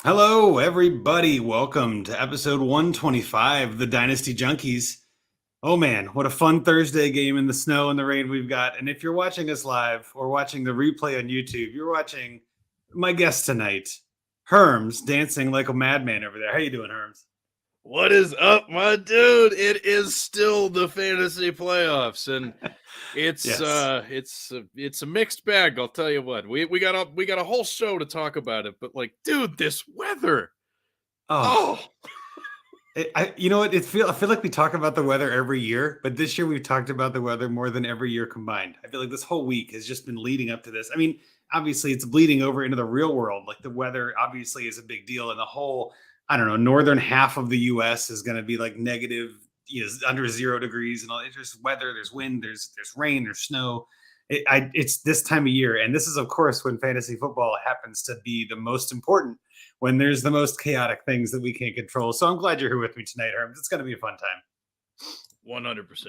Hello, everybody. Welcome to episode 125 of the Dynasty Junkies. Oh man, what a fun Thursday game in the snow and the rain we've got. And if you're watching us live or watching the replay on YouTube, you're watching my guest tonight, Herms, dancing like a madman over there. How you doing, Herms? What is up, my dude? It is still the fantasy playoffs, and it's Yes. it's a mixed bag. I'll tell you what. We got a whole show to talk about it, but dude, this weather. Oh, Oh, you know what? I feel like we talk about the weather every year, but this year we've talked about the weather more than every year combined. I feel like this whole week has just been leading up to this. I mean, obviously it's bleeding over into the real world. Like the weather obviously is a big deal, and the whole, I don't know, northern half of the U.S. is going to be like negative, under 0 degrees, and all. There's weather, there's wind, there's rain, there's snow. It's this time of year, and this is of course when fantasy football happens to be the most important, when there's the most chaotic things that we can't control. So I'm glad you're here with me tonight, Herms. It's going to be a fun time. 100%.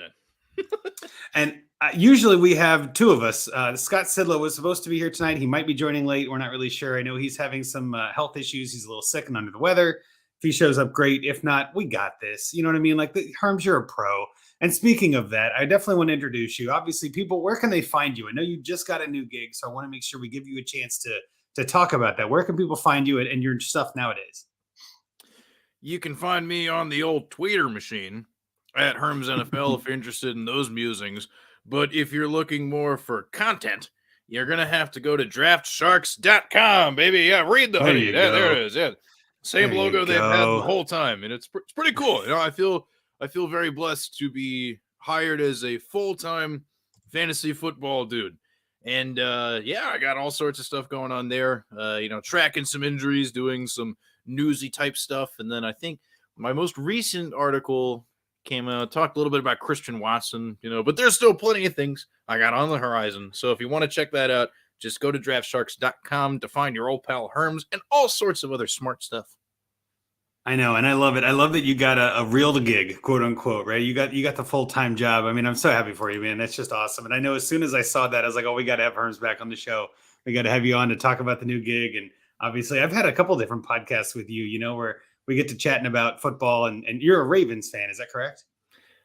And usually we have two of us. Scott Sidlow was supposed to be here tonight. He might be joining late. We're not really sure. I know he's having some health issues. He's a little sick and under the weather. If he shows up, great. If not, we got this. You know what I mean? Herms, you're a pro. And speaking of that, I definitely want to introduce you. Obviously, people, where can they find you? I know you just got a new gig, so I want to make sure we give you a chance to talk about that. Where can people find you and your stuff nowadays? You can find me on the old tweeter machine at Herms NFL if you're interested in those musings. But if you're looking more for content, you're gonna have to go to draftsharks.com, baby. Yeah, read the There hoodie. you There go. it is. Yeah. Same There you logo they've had the go. whole time, and it's pretty cool. I feel very blessed to be hired as a full-time fantasy football dude. And yeah, I got all sorts of stuff going on there. Tracking some injuries, doing some newsy type stuff, and then I think my most recent article came out, talked a little bit about Christian Watson, but there's still plenty of things I got on the horizon. So if you want to check that out, just go to draftsharks.com to find your old pal Herms and all sorts of other smart stuff. I know, and I love it. I love that you got a real gig, quote unquote, right? You got the full-time job. I mean, I'm so happy for you, man. That's just awesome. And I know as soon as I saw that, I was like, oh, we got to have Herms back on the show. We got to have you on to talk about the new gig. And obviously, I've had a couple different podcasts with you, where we get to chatting about football. And you're a Ravens fan, is that correct?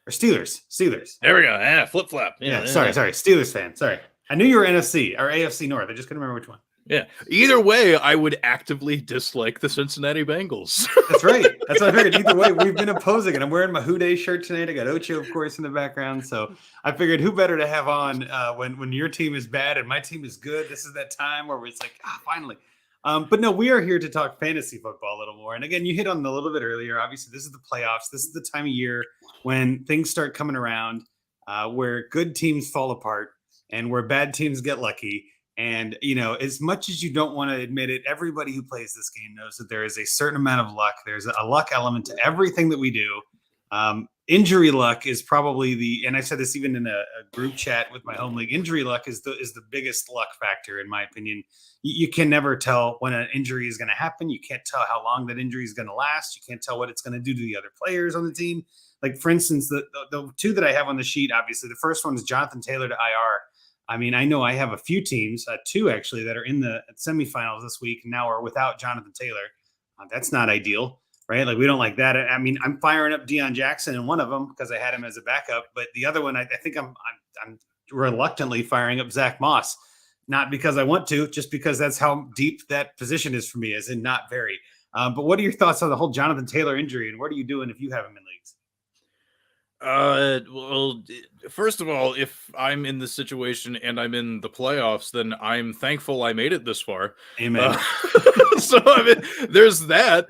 Or Steelers? Steelers. There we go. Yeah, flip flop. Yeah. Sorry. Steelers fan. Sorry. I knew you were NFC or AFC North. I just couldn't remember which one. Yeah. Either way, I would actively dislike the Cincinnati Bengals. That's right. That's what I figured. Either way, we've been opposing it. I'm wearing my Who Dey shirt tonight. I got Ocho, of course, in the background. So I figured who better to have on when your team is bad and my team is good. This is that time where it's like, finally. But no, we are here to talk fantasy football a little more. And again, you hit on it a little bit earlier. Obviously, this is the playoffs. This is the time of year when things start coming around, where good teams fall apart and where bad teams get lucky. And, as much as you don't want to admit it, everybody who plays this game knows that there is a certain amount of luck. There's a luck element to everything that we do. Injury luck is probably and I said this even in a group chat with my home league, injury luck is the biggest luck factor, in my opinion. You can never tell when an injury is going to happen. You can't tell how long that injury is going to last. You can't tell what it's going to do to the other players on the team. Like, for instance, the two that I have on the sheet, obviously, the first one is Jonathan Taylor to IR. I mean, I know I have a few teams, two actually, that are in the semifinals this week and now are without Jonathan Taylor. That's not ideal, right? Like, we don't like that. I mean, I'm firing up Deion Jackson in one of them because I had him as a backup, but the other one, I think I'm reluctantly firing up Zach Moss, not because I want to, just because that's how deep that position is for me, as in not very. But what are your thoughts on the whole Jonathan Taylor injury, and what are you doing if you have him in leagues? Well, first of all, if I'm in this situation and I'm in the playoffs, then I'm thankful I made it this far. Amen. So I mean, there's that.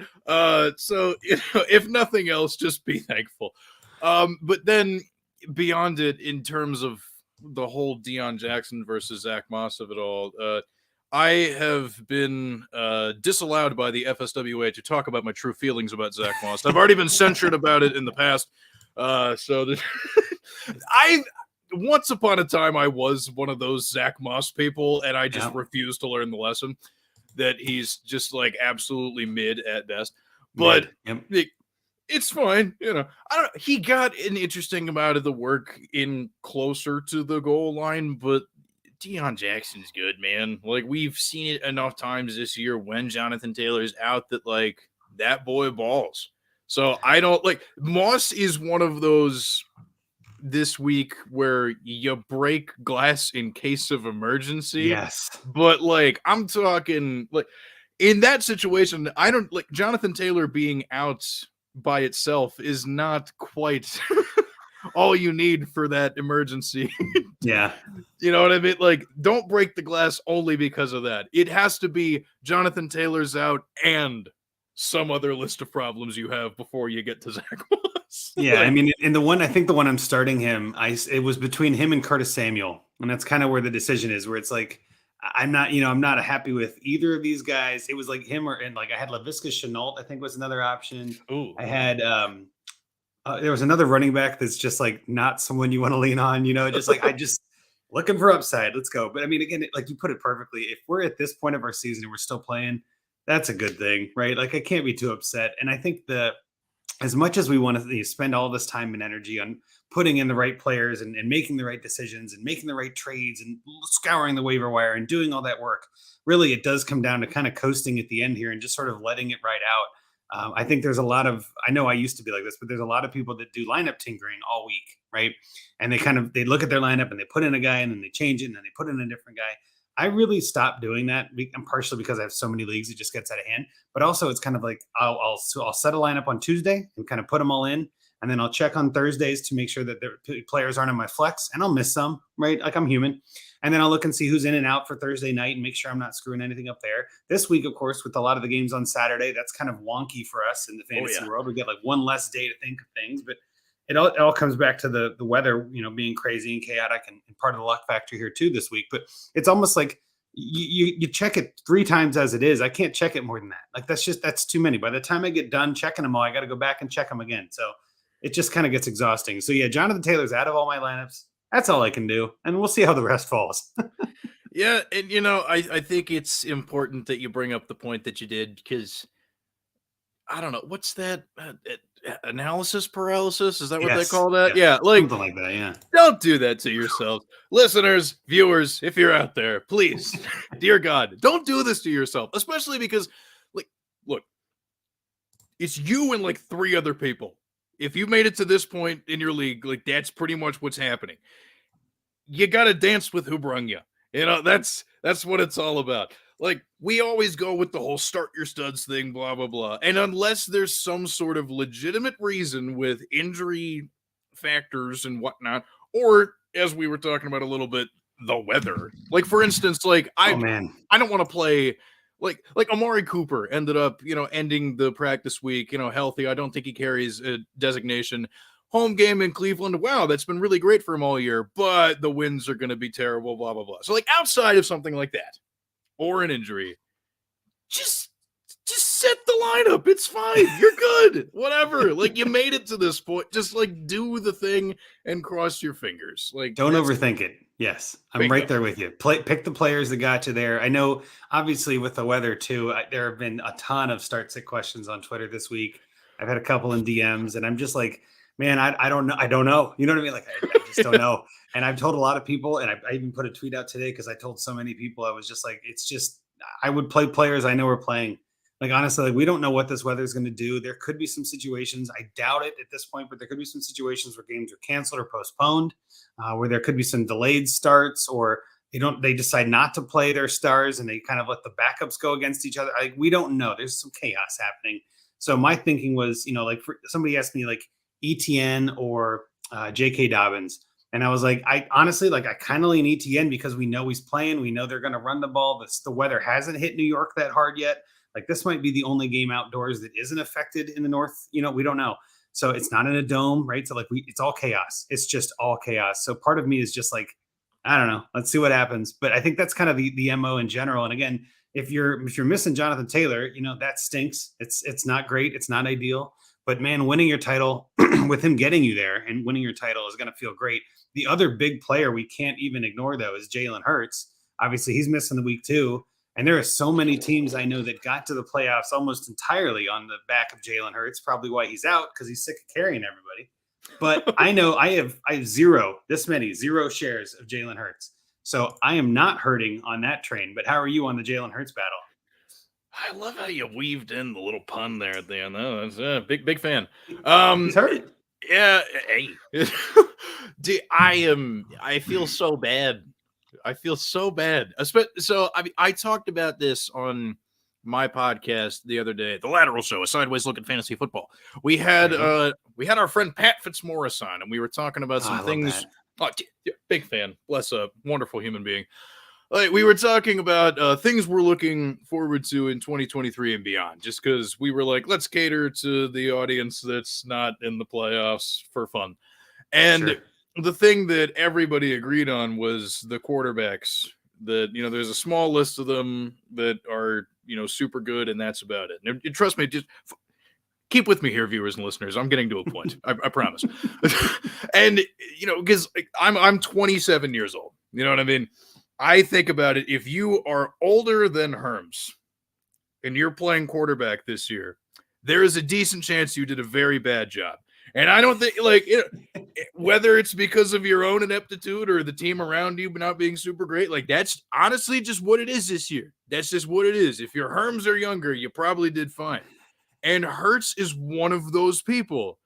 So if nothing else, just be thankful. But then beyond it, in terms of the whole Deion Jackson versus Zach Moss of it all, I have been disallowed by the FSWA to talk about my true feelings about Zach Moss. I've already been censured about it in the past. Once upon a time, I was one of those Zach Moss people, and I just refused to learn the lesson that he's just like absolutely mid at best. But it's fine, I don't know. He got an interesting amount of the work in closer to the goal line, but Deion Jackson's good, man. Like, we've seen it enough times this year when Jonathan Taylor's out that, like, that boy balls. So I don't like Moss is one of those this week where you break glass in case of emergency. Yes. But like, I'm talking like in that situation, I don't like Jonathan Taylor being out by itself is not quite all you need for that emergency. Yeah. You know what I mean? Like, don't break the glass only because of that. It has to be Jonathan Taylor's out and some other list of problems you have before you get to Zach Moss. Yeah, Like, I mean, in the one, I think the one I'm starting him, it was between him and Curtis Samuel, and that's kind of where the decision is. Where it's like, I'm not happy with either of these guys. It was like him and like I had Laviska Shenault, I think was another option. ooh, I had there was another running back that's just like not someone you want to lean on. Just like I just looking for upside. Let's go. But I mean, again, like you put it perfectly. If we're at this point of our season and we're still playing, that's a good thing, right? Like I can't be too upset. And I think as much as we want to spend all this time and energy on putting in the right players and making the right decisions and making the right trades and scouring the waiver wire and doing all that work, really it does come down to kind of coasting at the end here and just sort of letting it ride out. I think there's a lot of, I know I used to be like this, but there's a lot of people that do lineup tinkering all week, right? And they look at their lineup and they put in a guy and then they change it and then they put in a different guy. I really stopped doing that. I'm partially because I have so many leagues, it just gets out of hand. But also, it's kind of like I'll set a lineup on Tuesday and kind of put them all in, and then I'll check on Thursdays to make sure that the players aren't in my flex, and I'll miss some, right? Like I'm human, and then I'll look and see who's in and out for Thursday night and make sure I'm not screwing anything up there. This week, of course, with a lot of the games on Saturday, that's kind of wonky for us in the fantasy world. We get like one less day to think of things, but it all comes back to the weather, being crazy and chaotic and part of the luck factor here too this week. But it's almost like you check it 3 times as it is. I can't check it more than that. Like that's too many. By the time I get done checking them all, I got to go back and check them again. So it just kind of gets exhausting. So yeah, Jonathan Taylor's out of all my lineups. That's all I can do. And we'll see how the rest falls. yeah. And I think it's important that you bring up the point that you did, because I don't know, what's that? Analysis paralysis? Is that what they call that? Yeah, like something like that. Yeah. Don't do that to yourselves. Listeners, viewers, if you're out there, please, dear God, don't do this to yourself, especially because, like, look, it's you and like 3 other people. If you made it to this point in your league, like that's pretty much what's happening. You got to dance with who brung you. That's what it's all about. Like, we always go with the whole start your studs thing, blah, blah, blah. And unless there's some sort of legitimate reason with injury factors and whatnot, or as we were talking about a little bit, the weather. Like, for instance, like I don't want to play like Amari Cooper ended up, ending the practice week, healthy. I don't think he carries a designation. Home game in Cleveland. Wow, that's been really great for him all year, but the winds are going to be terrible, blah, blah, blah. So like outside of something like that, or an injury, just set the lineup. It's fine. You're good. Whatever. Like, you made it to this point. Just like do the thing and cross your fingers. Like, don't overthink it. Yes, I'm right there with you. Pick the players that got you there. I know, obviously, with the weather too, there have been a ton of start-sit questions on Twitter this week. I've had a couple in DMs, and I'm just like, man, I don't know. I don't know. You know what I mean? Like, I just don't know. And I've told a lot of people, and I even put a tweet out today because I told so many people, I was just like, I would play players I know are playing. Like, honestly, like, we don't know what this weather is going to do. There could be some situations. I doubt it at this point, but there could be some situations where games are canceled or postponed, where there could be some delayed starts, or they decide not to play their stars and they kind of let the backups go against each other. We don't know. There's some chaos happening. So my thinking was, like, somebody asked me like ETN or J.K. Dobbins. And I was like, I honestly, like, I kind of lean ETN because we know he's playing. We know they're going to run the ball. The weather hasn't hit New York that hard yet. Like, this might be the only game outdoors that isn't affected in the North. We don't know. So it's not in a dome, right? So like it's all chaos. It's just all chaos. So part of me is just like, I don't know. Let's see what happens. But I think that's kind of the MO in general. And again, if you're missing Jonathan Taylor, that stinks. It's not great. It's not ideal. But man, winning your title with him getting you there and winning your title is going to feel great. The other big player we can't even ignore, though, is Jalen Hurts. Obviously, he's missing the week too. And there are so many teams I know that got to the playoffs almost entirely on the back of Jalen Hurts, probably why he's out, because he's sick of carrying everybody. But I know I have zero shares of Jalen Hurts. So I am not hurting on that train. But how are you on the Jalen Hurts battle? I love how you weaved in the little pun there at the end. Oh, that's big fan. He's hurt. Yeah, hey. Dude, I feel so bad. I feel so bad. So I talked about this on my podcast the other day, the Lateral Show, a sideways look at fantasy football. We had our friend Pat Fitzmaurice on, and we were talking about some things. Oh, big fan. Bless a wonderful human being. Like, we were talking about things we're looking forward to in 2023 and beyond, just because we were like, let's cater to the audience that's not in the playoffs for fun. And the thing that everybody agreed on was the quarterbacks. That, there's a small list of them that are, super good, and that's about it. And trust me, just keep with me here, viewers and listeners. I'm getting to a point. I promise. And, because I'm 27 years old. You know what I mean? I think about it. If you are older than Herms and you're playing quarterback this year, there is a decent chance you did a very bad job. And I don't think, whether it's because of your own ineptitude or the team around you not being super great, that's honestly just what it is this year. That's just what it is. If your Herms are younger, you probably did fine. And Hurts is one of those people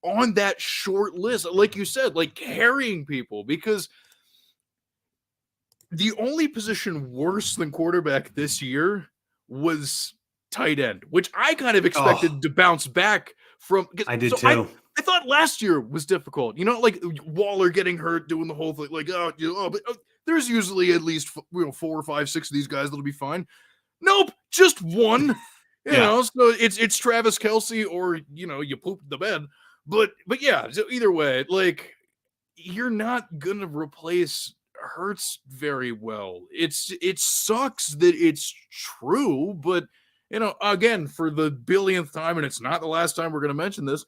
on that short list, like you said, carrying people, because the only position worse than quarterback this year was tight end, which I kind of expected to bounce back from. I did too. I thought last year was difficult. Waller getting hurt, doing the whole thing. But there's usually at least 4 or 5, 6 of these guys that'll be fine. Nope, just one. So it's Travis Kelce or you pooped the bed. But yeah, so either way, you're not gonna replace Hurts very well. It sucks that it's true, but again, for the billionth time, and it's not the last time we're going to mention this.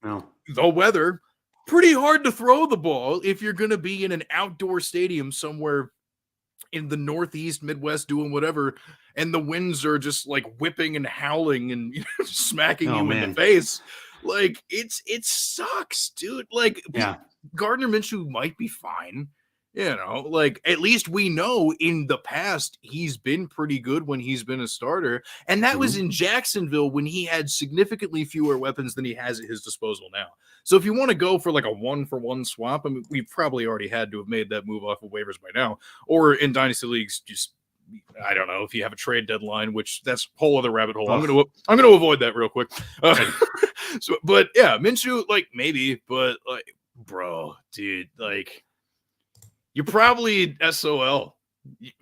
No. The weather, pretty hard to throw the ball if you're going to be in an outdoor stadium somewhere in the Northeast, Midwest, doing whatever, and the winds are just whipping and howling and smacking you in the face. It sucks, dude. Gardner Minshew might be fine. At least we know in the past he's been pretty good when he's been a starter. And that was in Jacksonville when he had significantly fewer weapons than he has at his disposal now. So if you want to go for a 1-for-1 swap, I mean, we probably already had to have made that move off of waivers by now. Or in Dynasty leagues, just, I don't know, if you have a trade deadline, which that's a whole other rabbit hole. I'm gonna avoid that real quick. But yeah, Minshew, maybe, but bro, dude, you're probably SOL.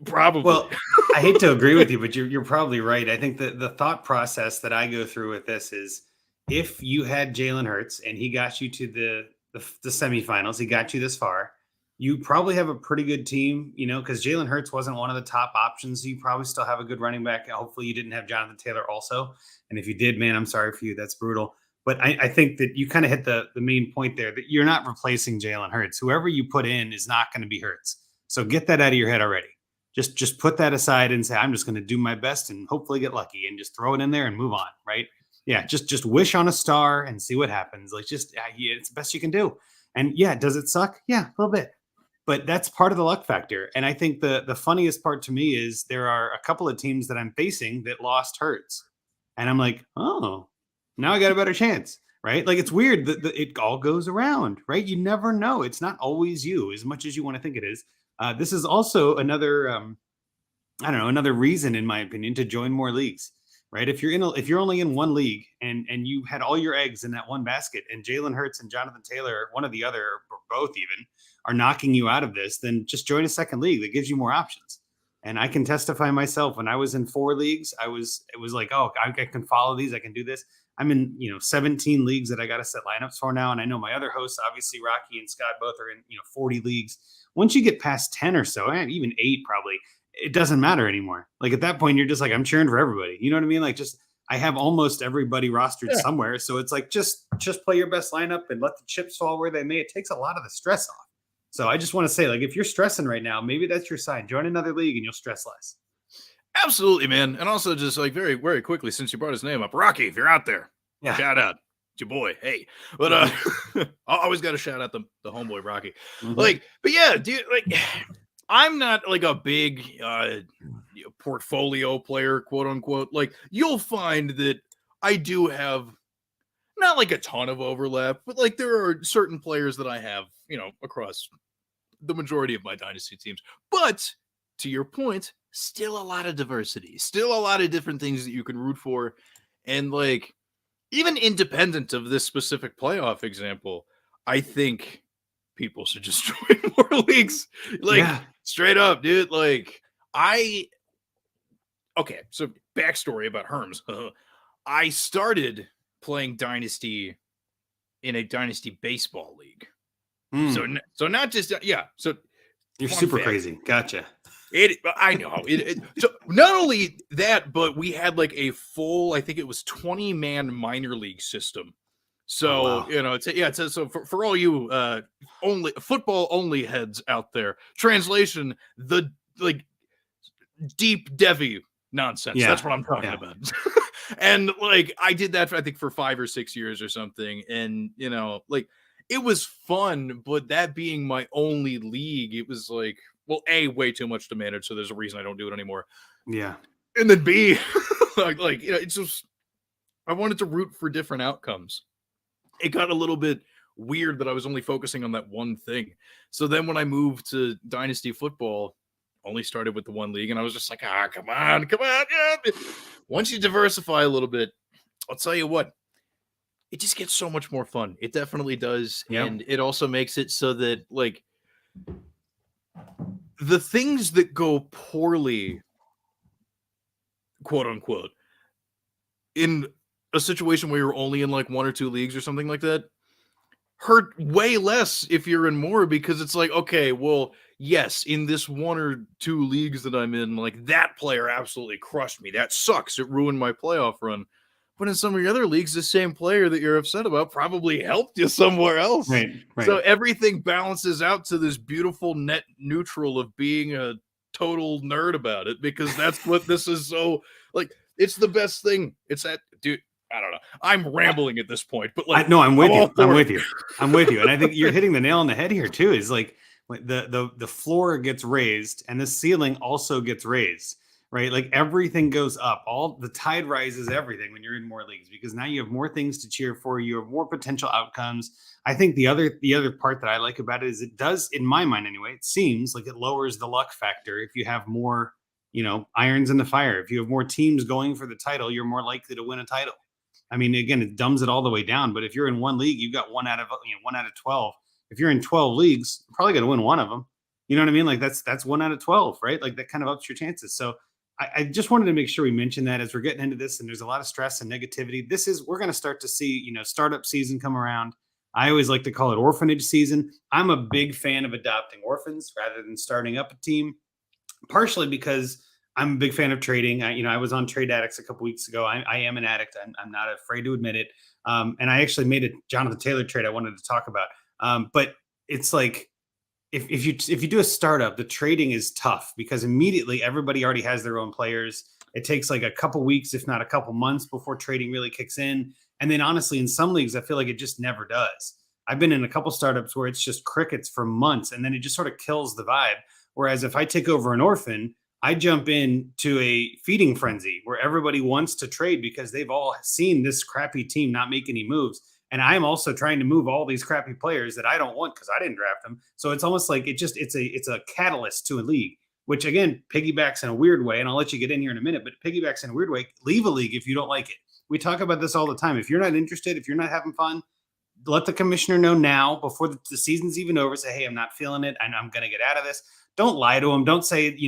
Probably. Well, I hate to agree with you, but you're probably right. I think that the thought process that I go through with this is, if you had Jalen Hurts and he got you to the semifinals, he got you this far, you probably have a pretty good team, because Jalen Hurts wasn't one of the top options. So you probably still have a good running back. Hopefully you didn't have Jonathan Taylor also. And if you did, man, I'm sorry for you. That's brutal. But I think that you kind of hit the main point there, that you're not replacing Jalen Hurts. Whoever you put in is not going to be Hurts. So get that out of your head already. Just put that aside and say, I'm just going to do my best and hopefully get lucky, and just throw it in there and move on, right? Yeah, just wish on a star and see what happens. It's the best you can do. And yeah, does it suck? Yeah, a little bit. But that's part of the luck factor. And I think the funniest part to me is there are a couple of teams that I'm facing that lost Hurts. And I'm like, oh, now I got a better chance, right? It's weird that it all goes around, right? You never know. It's not always you as much as you want to think it is. This is also another, another reason, in my opinion, to join more leagues, right? If you're only in one league and you had all your eggs in that one basket, and Jalen Hurts and Jonathan Taylor, one or the other, or both even, are knocking you out of this, then just join a second league that gives you more options. And I can testify myself, when I was in 4 leagues, it was like, oh, I can follow these. I can do this. I'm in, 17 leagues that I got to set lineups for now. And I know my other hosts, obviously Rocky and Scott, both are in, 40 leagues. Once you get past 10 or so, and even 8, probably, it doesn't matter anymore. At that point, you're just I'm cheering for everybody. You know what I mean? I have almost everybody rostered somewhere. So it's just play your best lineup and let the chips fall where they may. It takes a lot of the stress off. So I just want to say, if you're stressing right now, maybe that's your sign. Join another league and you'll stress less. Absolutely, man. And also, just very, very quickly, since you brought his name up, Rocky, if you're out there, shout out. It's your boy. Hey. But I always got to shout out the homeboy Rocky. Mm-hmm. But yeah, dude, I'm not like a big portfolio player, quote unquote. Like you'll find that I do have not like a ton of overlap, but like there are certain players that I have, across the majority of my dynasty teams. But to your point, still a lot of diversity, still a lot of different things that you can root for. And like, even independent of this specific playoff example, I think people should just join more leagues. Like, straight up, dude. Like, okay, so backstory about Herms. I started playing Dynasty in a Dynasty baseball league. So not just, so you're super crazy. Gotcha. I know. So not only that, but we had like a full, I think it was 20-man minor league system. So, so for all you only football only heads out there, translation, the like deep devy nonsense. Yeah. That's what I'm talking about. And like I did that I think for 5 or 6 years or something. And like it was fun, but that being my only league, it was like, well, A, way too much to manage, so there's a reason I don't do it anymore. Yeah. And then B, it's just I wanted to root for different outcomes. It got a little bit weird that I was only focusing on that one thing. So then when I moved to Dynasty football, only started with the one league, and I was just like, come on. Yeah. Once you diversify a little bit, I'll tell you what, it just gets so much more fun. It definitely does. Yep. And it also makes it so that like the things that go poorly, quote unquote, in a situation where you're only in like 1 or 2 leagues or something like that, hurt way less if you're in more, because it's like, okay, well, yes, in this 1 or 2 leagues that I'm in, like that player absolutely crushed me. That sucks. It ruined my playoff run. But in some of your other leagues, the same player that you're upset about probably helped you somewhere else. Right. So everything balances out to this beautiful net neutral of being a total nerd about it, because that's what this is. So like, it's the best thing. It's that, dude. I don't know. I'm rambling at this point, but like, I'm with you. I'm with you. And I think you're hitting the nail on the head here too. Is like the floor gets raised and the ceiling also gets raised, right? Like everything goes up. All the tide rises everything when you're in more leagues, because now you have more things to cheer for. You have more potential outcomes. I think the other part that I like about it is it does, in my mind anyway, it seems like it lowers the luck factor. If you have more, irons in the fire, if you have more teams going for the title, you're more likely to win a title. I mean, again, it dumbs it all the way down. But if you're in one league, you've got 1 out of 12. If you're in 12 leagues, you're probably going to win one of them. You know what I mean? Like that's 1 out of 12, right? Like that kind of ups your chances. So I just wanted to make sure we mention that as we're getting into this, and there's a lot of stress and negativity. We're going to start to see, startup season come around. I always like to call it orphanage season. I'm a big fan of adopting orphans rather than starting up a team, partially because I'm a big fan of trading. I was on Trade Addicts a couple weeks ago. I am an addict. I'm not afraid to admit it. And I actually made a Jonathan Taylor trade I wanted to talk about. But it's like, if you do a startup, the trading is tough because immediately everybody already has their own players. It takes like a couple weeks, if not a couple months, before trading really kicks in. And then honestly, in some leagues, I feel like it just never does. I've been in a couple startups where it's just crickets for months, and then it just sort of kills the vibe. Whereas if I take over an orphan, I jump into a feeding frenzy where everybody wants to trade because they've all seen this crappy team not make any moves. And I'm also trying to move all these crappy players that I don't want because I didn't draft them. So it's almost like it's a catalyst to a league, which again, piggybacks in a weird way. And I'll let you get in here in a minute, but piggybacks in a weird way. Leave a league if you don't like it. We talk about this all the time. If you're not interested, if you're not having fun, let the commissioner know now before the season's even over. Say, hey, I'm not feeling it. I'm going to get out of this. Don't lie to them. Don't say,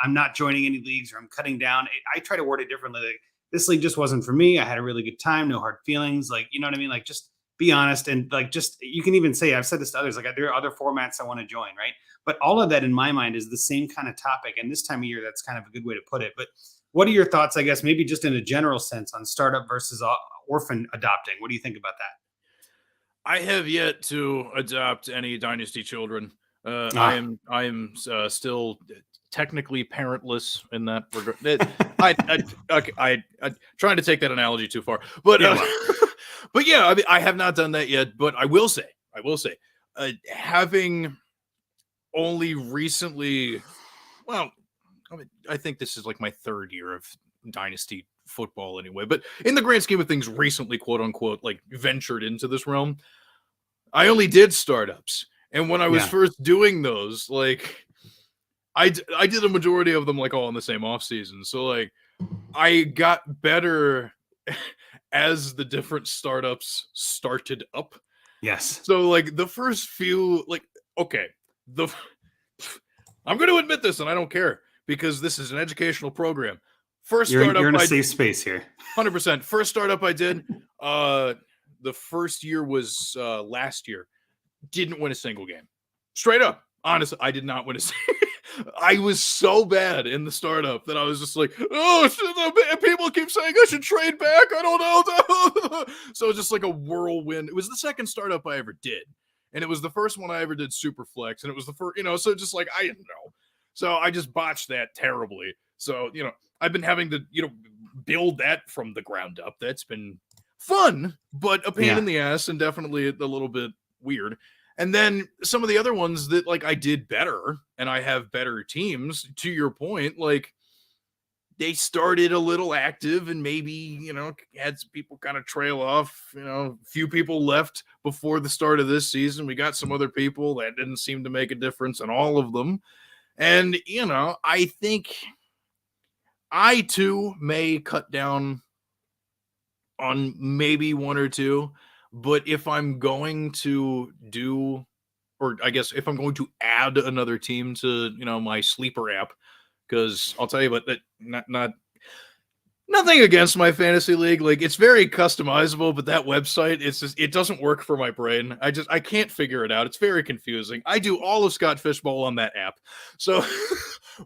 I'm not joining any leagues or I'm cutting down. I try to word it differently. Like, this league just wasn't for me. I had a really good time. No hard feelings. Like, you know what I mean? Like, just be honest. And like, just, you can even say, I've said this to others, like there are other formats I want to join. Right. But all of that in my mind is the same kind of topic. And this time of year, that's kind of a good way to put it. But what are your thoughts, I guess, maybe just in a general sense on startup versus orphan adopting? What do you think about that? I have yet to adopt any Dynasty children. I am still technically parentless in that regard. I trying to take that analogy too far, but but yeah, I mean, I have not done that yet. But I will say, having only recently, well, I mean, I think this is like my third year of Dynasty football anyway, but in the grand scheme of things, recently, quote unquote, like ventured into this realm. I only did startups. And when I was first doing those, like, I did a majority of them like all in the same off season. So like I got better as the different startups started up. Yes. So like the first few, like, okay, I'm going to admit this and I don't care because this is an educational program. First startup, you're in a safe space here. 100%. First startup I did, the first year was last year. Didn't win a single game. Straight up. Honestly, I did not win a single. I was so bad in the startup that I was just like, oh, people keep saying I should trade back. I don't know. So it was just like a whirlwind. It was the second startup I ever did. And it was the first one I ever did super flex. And it was the first, so just like, I didn't know. So I just botched that terribly. So, I've been having to, build that from the ground up. That's been fun, but a pain in the ass and definitely a little bit weird. And then some of the other ones that like I did better and I have better teams, to your point, like they started a little active and maybe, had some people kind of trail off, a few people left before the start of this season. We got some other people that didn't seem to make a difference in all of them. And, I think I too may cut down on maybe one or two. But if I'm going to do, or I guess if I'm going to add another team to, my sleeper app, because I'll tell you what, that nothing against my fantasy league. Like it's very customizable, but that website, it doesn't work for my brain. I can't figure it out. It's very confusing. I do all of Scott Fishbowl on that app. So,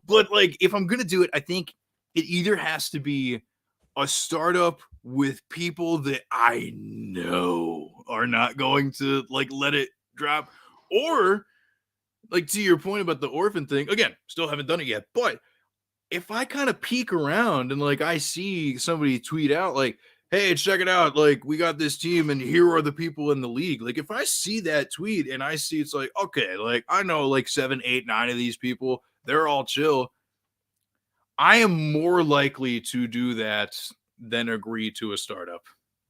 but like, if I'm going to do it, I think it either has to be a startup with people that I know are not going to like let it drop, or like to your point about the orphan thing, again, still haven't done it yet, but if I kind of peek around and like I see somebody tweet out like, hey, check it out, like we got this team and here are the people in the league, like if I see that tweet and I see it's like, okay, like I know like 7, 8, 9 of these people, they're all chill, I am more likely to do that than agree to a startup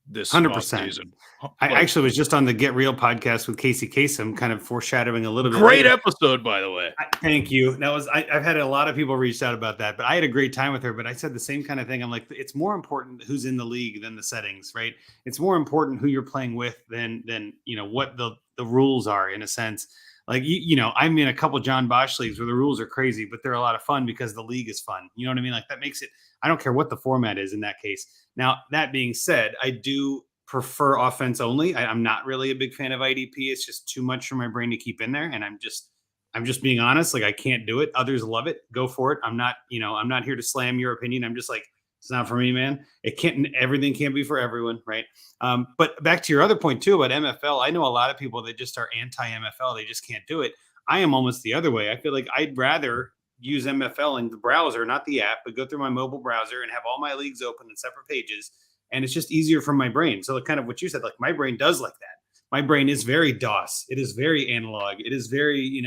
this 100%. season. I actually was just on the Get Real podcast with Casey Kasem, kind of foreshadowing a little bit. Great episode, by the way. Thank you. That was I've had a lot of people reached out about that, but I had a great time with her. But I said the same kind of thing. I'm like, it's more important who's in the league than the settings, right? It's more important who you're playing with than what the rules are in a sense. Like I'm in a couple John Bosch leagues where the rules are crazy, but they're a lot of fun because the league is fun. You know what I mean? Like that makes it. I don't care what the format is in that case. Now that being said, I do prefer offense only. I'm not really a big fan of IDP. It's just too much for my brain to keep in there, and I'm just being honest. Like I can't do it. Others love it. Go for it. I'm not here to slam your opinion. I'm just like, it's not for me, man. Everything can't be for everyone, right? But back to your other point too about MFL, I know a lot of people that just are anti-MFL. They just can't do it. I am almost the other way. I feel like I'd rather use MFL in the browser, not the app, but go through my mobile browser and have all my leagues open in separate pages. And it's just easier for my brain. So kind of what you said, like my brain does like that. My brain is very DOS. It is very analog. It is very,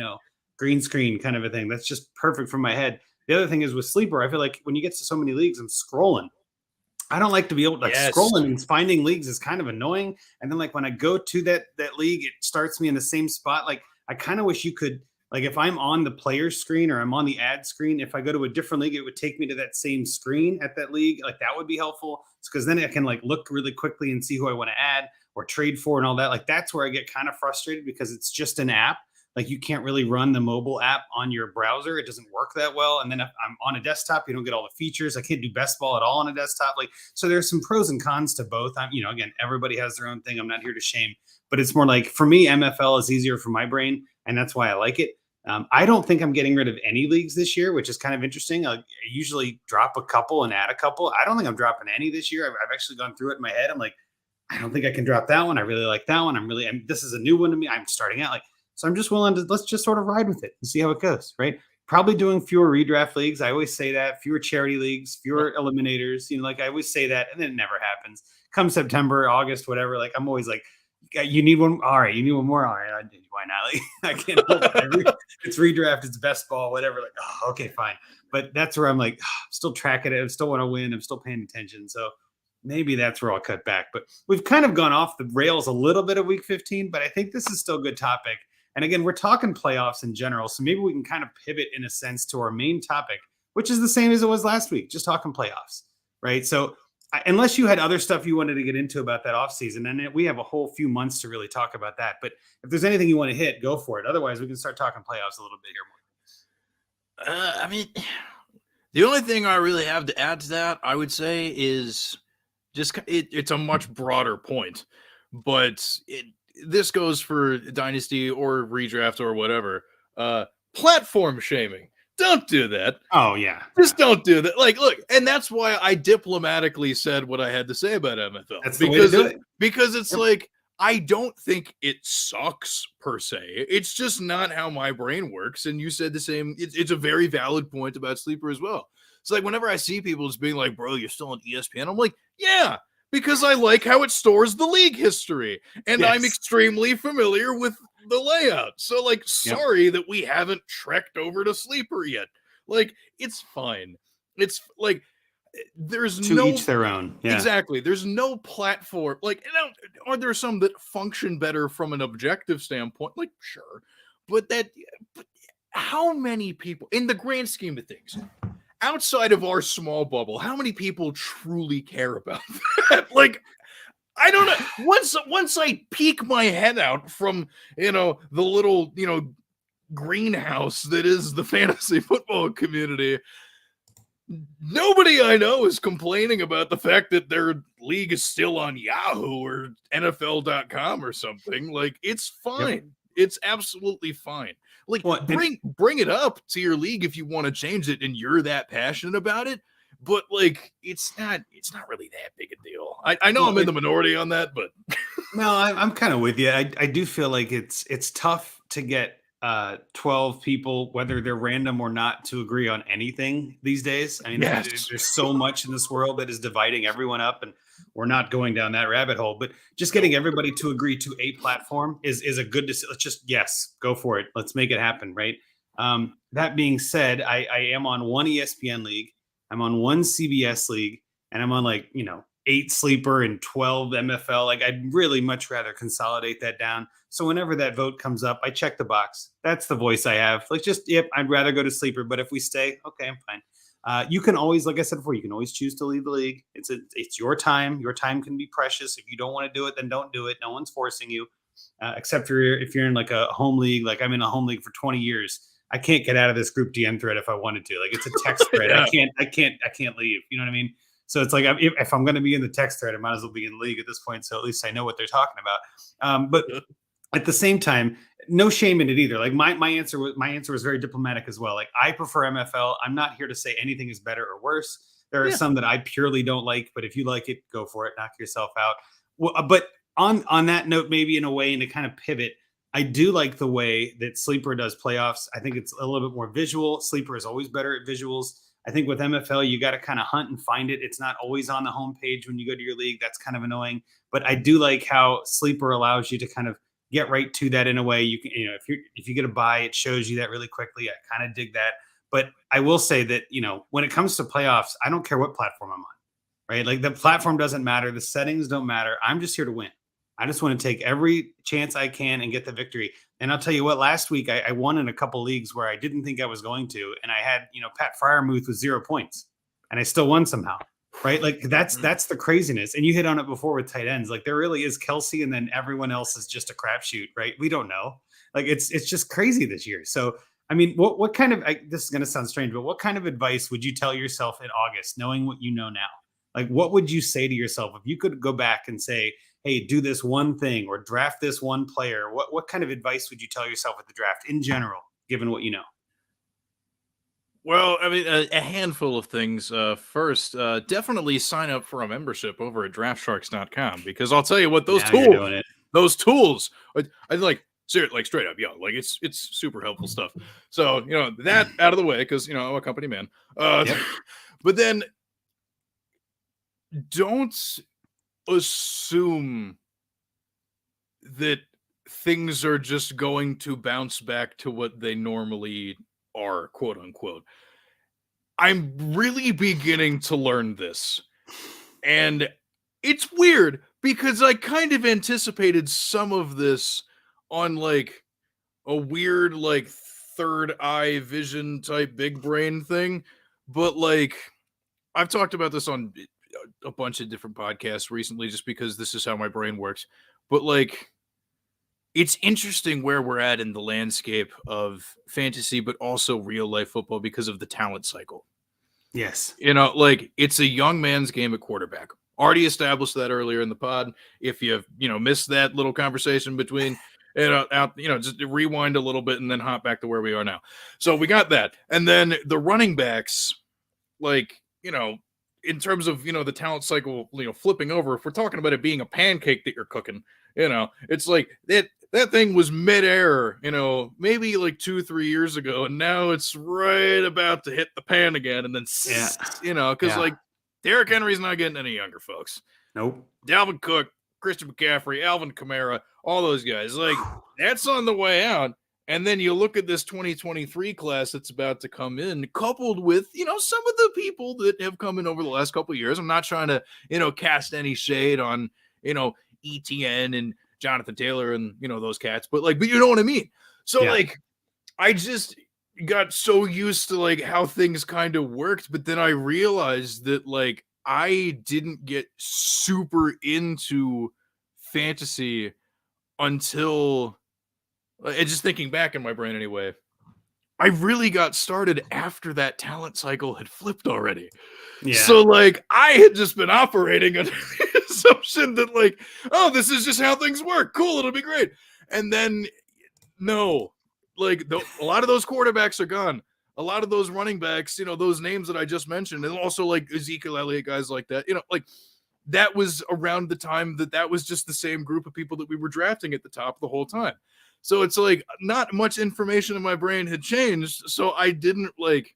green screen kind of a thing. That's just perfect for my head. The other thing is with Sleeper, I feel like when you get to so many leagues, I'm scrolling. I don't like to be able to scrolling and finding leagues is kind of annoying. And then like when I go to that league, it starts me in the same spot. Like I kind of wish you could, like if I'm on the player's screen or I'm on the ad screen, if I go to a different league, it would take me to that same screen at that league. Like that would be helpful because then I can like look really quickly and see who I want to add or trade for and all that. Like that's where I get kind of frustrated because it's just an app. Like you can't really run the mobile app on your browser. It doesn't work that well. And then if I'm on a desktop, you don't get all the features. I can't do best ball at all on a desktop. Like, so there's some pros and cons to both. Again, everybody has their own thing. I'm not here to shame, but it's more like for me, MFL is easier for my brain. And that's why I like it. I don't think I'm getting rid of any leagues this year, which is kind of interesting. I usually drop a couple and add a couple. I don't think I'm dropping any this year. I've actually gone through it in my head. I'm like, I don't think I can drop that one. I really like that one. This is a new one to me. I'm starting out so I'm just willing to, let's just sort of ride with it and see how it goes. Right. Probably doing fewer redraft leagues. I always say that, fewer charity leagues, fewer eliminators, like I always say that. And then it never happens. Come September, August, whatever. Like I'm always like, You need one. All right, you need one more. All right, why not? Like, I can't hold it. It's redraft, it's best ball, whatever. Like, oh, okay, fine. But that's where I'm like, I'm still tracking it. I still want to win. I'm still paying attention. So maybe that's where I'll cut back. But we've kind of gone off the rails a little bit of week 15, but I think this is still a good topic. And again, we're talking playoffs in general. So maybe we can kind of pivot in a sense to our main topic, which is the same as it was last week, just talking playoffs, right? So unless you had other stuff you wanted to get into about that offseason, and we have a whole few months to really talk about that. But if there's anything you want to hit, go for it. Otherwise, we can start talking playoffs a little bit here. I mean, the only thing I really have to add to that, I would say, is just it's a much broader point. But this goes for Dynasty or redraft or whatever. Platform shaming. Don't do that. Oh, yeah. Just don't do that. Like, look, and that's why I diplomatically said what I had to say about MFL. That's the way to do it. Because it's like, I don't think it sucks per se. It's just not how my brain works. And you said the same. It's a very valid point about Sleeper as well. It's like whenever I see people just being like, bro, you're still on ESPN. I'm like, yeah, because I like how it stores the league history. And I'm extremely familiar with the layout. So, like, sorry that we haven't trekked over to Sleeper yet. Like, it's fine. It's like, there's to each their own. Yeah. Exactly. There's no platform. Like, are there some that function better from an objective standpoint? Like, sure. But how many people, in the grand scheme of things, outside of our small bubble, how many people truly care about that? Like, I don't know. Once I peek my head out from, the little, greenhouse that is the fantasy football community, nobody I know is complaining about the fact that their league is still on Yahoo or NFL.com or something. Like, it's fine. Yep. It's absolutely fine. Like, bring it up to your league if you want to change it and you're that passionate about it. But, like, it's not really that big a deal. I know I'm in the minority on that, but no, I'm kind of with you. I do feel like it's tough to get 12 people, whether they're random or not, to agree on anything these days. I mean, there's so much in this world that is dividing everyone up, and we're not going down that rabbit hole. But just getting everybody to agree to a platform is a good decision. Let's just, go for it. Let's make it happen, right? That being said, I am on one ESPN league. I'm on one CBS league, and I'm on 8 Sleeper and 12 MFL. Like, I'd really much rather consolidate that down. So whenever that vote comes up, I check the box. That's the voice I have. Like, I'd rather go to Sleeper. But if we stay, okay, I'm fine. You can always, like I said before, you can always choose to leave the league. It's your time. Your time can be precious. If you don't want to do it, then don't do it. No one's forcing you, except if you're in like a home league. Like, I'm in a home league for 20 years. I can't get out of this group DM thread if I wanted to. Like, it's a text thread. I can't leave. You know what I mean? So it's like, if I'm going to be in the text thread, I might as well be in the league at this point. So at least I know what they're talking about. But at the same time, no shame in it either. Like, my answer was very diplomatic as well. Like, I prefer MFL. I'm not here to say anything is better or worse. There are some that I purely don't like, but if you like it, go for it. Knock yourself out. Well, but on that note, maybe in a way, and to kind of pivot, I do like the way that Sleeper does playoffs. I think it's a little bit more visual. Sleeper is always better at visuals. I think with MFL, you got to kind of hunt and find it. It's not always on the homepage when you go to your league. That's kind of annoying. But I do like how Sleeper allows you to kind of get right to that in a way. You can, if you get a buy, it shows you that really quickly. I kind of dig that. But I will say that, when it comes to playoffs, I don't care what platform I'm on, right? Like, the platform doesn't matter. The settings don't matter. I'm just here to win. I just want to take every chance I can and get the victory. And I'll tell you what, last week I won in a couple leagues where I didn't think I was going to. And I had, Pat Fryermuth with 0 points and I still won somehow, right? Like, that's the craziness. And you hit on it before with tight ends. Like, there really is Kelsey and then everyone else is just a crapshoot, right? We don't know. Like, it's just crazy this year. So, I mean, what kind of, this is going to sound strange, but what kind of advice would you tell yourself in August, knowing what you know now? Like, what would you say to yourself if you could go back and say, hey, do this one thing or draft this one player? What kind of advice would you tell yourself at the draft in general, given what you know? Well, I mean, a handful of things. First, definitely sign up for a membership over at draftsharks.com, because I'll tell you what, those tools, I like, seriously, like, straight up, like, it's super helpful stuff. So, that out of the way, because, I'm a company man. But then don't assume that things are just going to bounce back to what they normally are, quote unquote. I'm really beginning to learn this. And it's weird because I kind of anticipated some of this on like a weird, like third eye vision type big brain thing. But like, I've talked about this on a bunch of different podcasts recently just because this is how my brain works. But like, it's interesting where we're at in the landscape of fantasy, but also real life football because of the talent cycle. Yes. Like it's a young man's game at quarterback. Already established that earlier in the pod. If you missed that little conversation between just rewind a little bit and then hop back to where we are now. So we got that. And then the running backs, like, in terms of, the talent cycle, flipping over, if we're talking about it being a pancake that you're cooking, it's like that thing was midair, maybe like 2-3 years ago, and now it's right about to hit the pan again, and then, because like Derrick Henry's not getting any younger, folks. Nope. Dalvin Cook, Christian McCaffrey, Alvin Kamara, all those guys, like that's on the way out. And then you look at this 2023 class that's about to come in, coupled with, some of the people that have come in over the last couple of years. I'm not trying to, cast any shade on, ETN and Jonathan Taylor and, those cats, but you know what I mean? So like, I just got so used to like how things kind of worked, but then I realized that like, I didn't get super into fantasy until, and just thinking back in my brain anyway, I really got started after that talent cycle had flipped already. Yeah. So like I had just been operating under the assumption that like, oh, this is just how things work. Cool, it'll be great. And then no, like a lot of those quarterbacks are gone. A lot of those running backs, those names that I just mentioned, and also like Ezekiel Elliott, guys like that, like that was around the time that was just the same group of people that we were drafting at the top the whole time. So it's like not much information in my brain had changed. So I didn't like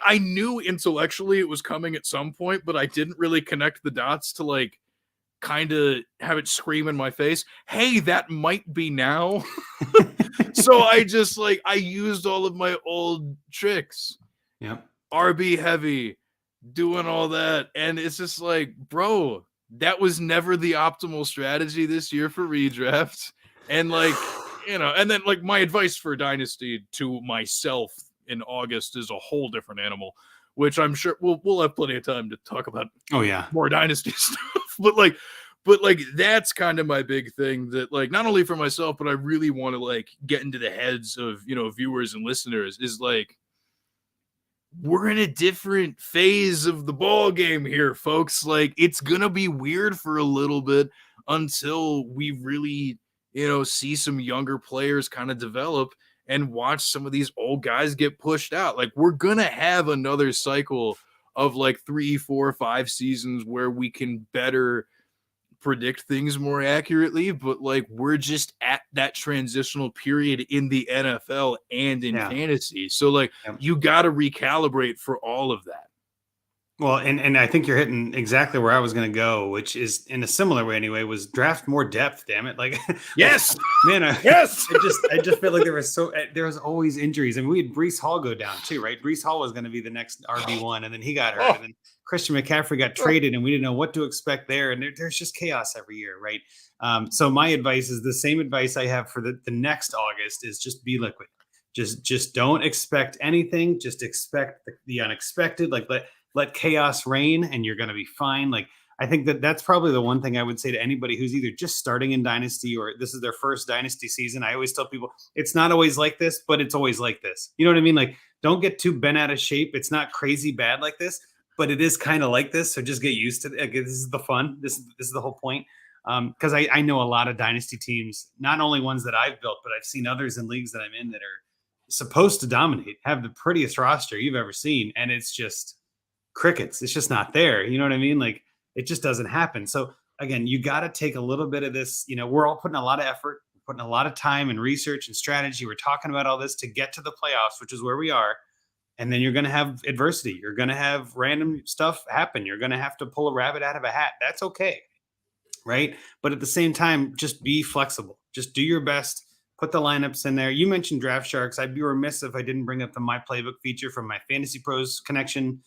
I knew intellectually it was coming at some point, but I didn't really connect the dots to like kind of have it scream in my face. Hey, that might be now. So I just like, I used all of my old tricks. Yep. RB heavy, doing all that. And it's just like, bro, that was never the optimal strategy this year for redraft. And like, and then like my advice for Dynasty to myself in August is a whole different animal, which I'm sure we'll have plenty of time to talk about. Oh yeah, more Dynasty stuff. But that's kind of my big thing that like not only for myself, but I really want to like get into the heads of viewers and listeners is like we're in a different phase of the ball game here, folks. Like it's gonna be weird for a little bit until we really see some younger players kind of develop and watch some of these old guys get pushed out. Like we're going to have another cycle of like 3, 4, 5 seasons where we can better predict things more accurately, but like we're just at that transitional period in the NFL and in fantasy. So like you got to recalibrate for all of that. Well, and I think you're hitting exactly where I was going to go, which is in a similar way anyway, was draft more depth. Damn it. Like, yes, man. Yes. I just felt like there was always injuries, and we had Breece Hall go down too, right? Breece Hall was going to be the next RB1, and then he got hurt, and then Christian McCaffrey got traded, and we didn't know what to expect there. And there's just chaos every year. Right. So my advice is the same advice I have for the next August is just be liquid. Just don't expect anything. Just expect the unexpected. Like, let chaos reign and you're going to be fine. Like, I think that's probably the one thing I would say to anybody who's either just starting in Dynasty or this is their first Dynasty season. I always tell people it's not always like this, but it's always like this. You know what I mean? Like, don't get too bent out of shape. It's not crazy bad like this, but it is kind of like this. So just get used to it. Like, this is the fun. This is the whole point. Because I know a lot of Dynasty teams, not only ones that I've built, but I've seen others in leagues that I'm in that are supposed to dominate, have the prettiest roster you've ever seen. And it's just crickets. It's just not there. You know what I mean? Like, it just doesn't happen. So again, you got to take a little bit of this, we're all putting a lot of effort, putting a lot of time and research and strategy. We're talking about all this to get to the playoffs, which is where we are. And then you're going to have adversity. You're going to have random stuff happen. You're going to have to pull a rabbit out of a hat. That's okay. right? But at the same time, just be flexible. Just do your best. Put the lineups in there. You mentioned Draft Sharks. I'd be remiss if I didn't bring up the My Playbook feature from my Fantasy Pros connection.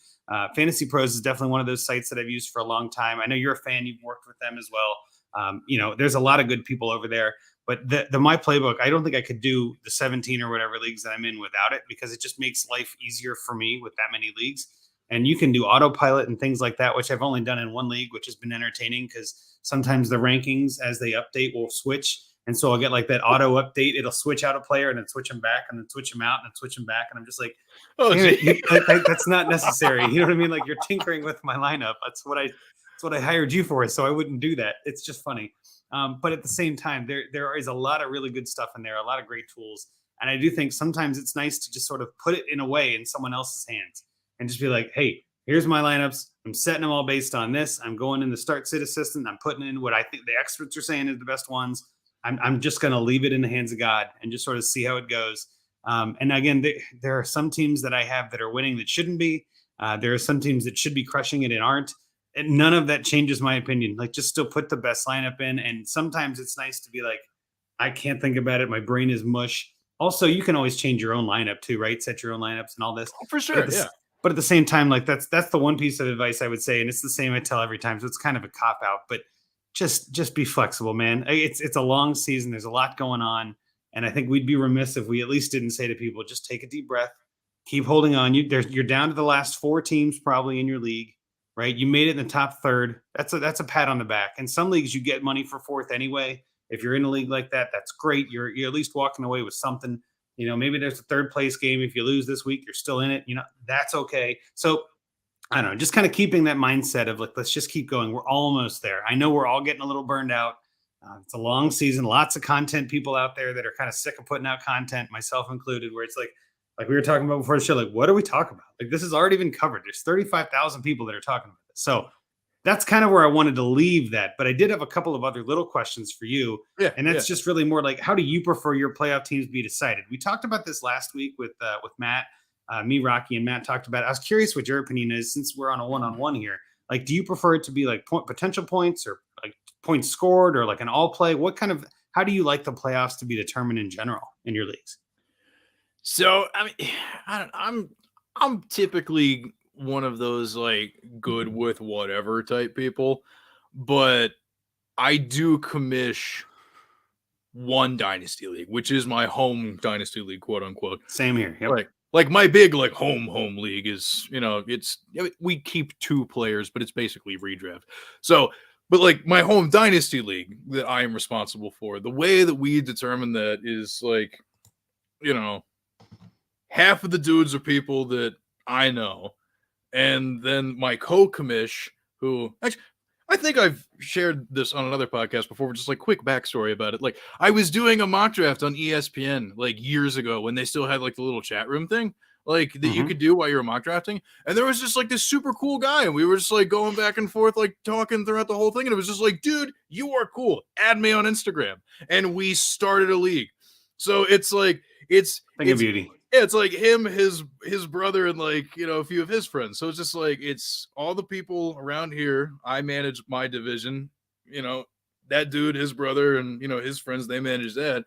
Fantasy Pros is definitely one of those sites that I've used for a long time. I know you're a fan. You've worked with them as well. There's a lot of good people over there. But the My Playbook, I don't think I could do the 17 or whatever leagues that I'm in without it, because it just makes life easier for me with that many leagues. And you can do autopilot and things like that, which I've only done in one league, which has been entertaining because sometimes the rankings as they update will switch. And so I'll get like that auto update. It'll switch out a player and then switch them back and then switch them out and then switch them back. And I'm just like, that's not necessary. You know what I mean? Like, you're tinkering with my lineup. That's what I hired you for. So I wouldn't do that. It's just funny. But at the same time, there is a lot of really good stuff in there, a lot of great tools. And I do think sometimes it's nice to just sort of put it in a way in someone else's hands and just be like, hey, here's my lineups. I'm setting them all based on this. I'm going in the start sit assistant. I'm putting in what I think the experts are saying is the best ones. I'm just going to leave it in the hands of God and just sort of see how it goes. And again, there are some teams that I have that are winning that shouldn't be. There are some teams that should be crushing it and aren't. And none of that changes my opinion. Like, just still put the best lineup in. And sometimes it's nice to be like, I can't think about it. My brain is mush. Also, you can always change your own lineup too, right? Set your own lineups and all this. Oh, for sure, But at the same time, like that's the one piece of advice I would say, and it's the same I tell every time. So it's kind of a cop out, but just be flexible, man. It's a long season. There's a lot going on, and I think we'd be remiss if we at least didn't say to people, just take a deep breath, keep holding on. You're down to the last 4 teams probably in your league, right? You made it in the top third. That's a pat on the back. In some leagues, you get money for 4th anyway. If you're in a league like that, that's great. You're at least walking away with something. Maybe there's a 3rd place game. If you lose this week, you're still in it. That's okay. So I don't know, just kind of keeping that mindset of like, let's just keep going. We're almost there. I know we're all getting a little burned out. It's a long season, lots of content people out there that are kind of sick of putting out content, myself included, where it's like we were talking about before the show, like, what are we talking about? Like, this has already been covered. There's 35,000 people that are talking about this. So that's kind of where I wanted to leave that. But I did have a couple of other little questions for you. Yeah, and that's just really more like, how do you prefer your playoff teams be decided? We talked about this last week with Matt. Me, Rocky, and Matt talked about it. I was curious what your opinion is, since we're on a one-on-one here. Like, do you prefer it to be like potential points, or like points scored, or like an all play? How do you like the playoffs to be determined in general in your leagues? So, I mean, I'm typically one of those like good with whatever type people, but I do commish one dynasty league, which is my home dynasty league, quote unquote. Same here. Yep. Like my big like home league is, we keep 2 players, but it's basically redraft. So, but like my home dynasty league that I am responsible for, the way that we determine that is like, half of the dudes are people that I know. And then my co-commish, who actually, I think I've shared this on another podcast before, just like quick backstory about it. Like, I was doing a mock draft on ESPN like years ago when they still had like the little chat room thing, like that you could do while you were mock drafting. And there was just like this super cool guy, and we were just like going back and forth, like talking throughout the whole thing. And it was just like, dude, you are cool. Add me on Instagram. And we started a league. So it's like, it's beauty. Yeah, it's like him, his brother, and like, a few of his friends. So it's just like, it's all the people around here. I manage my division, that dude, his brother, and his friends, they manage that.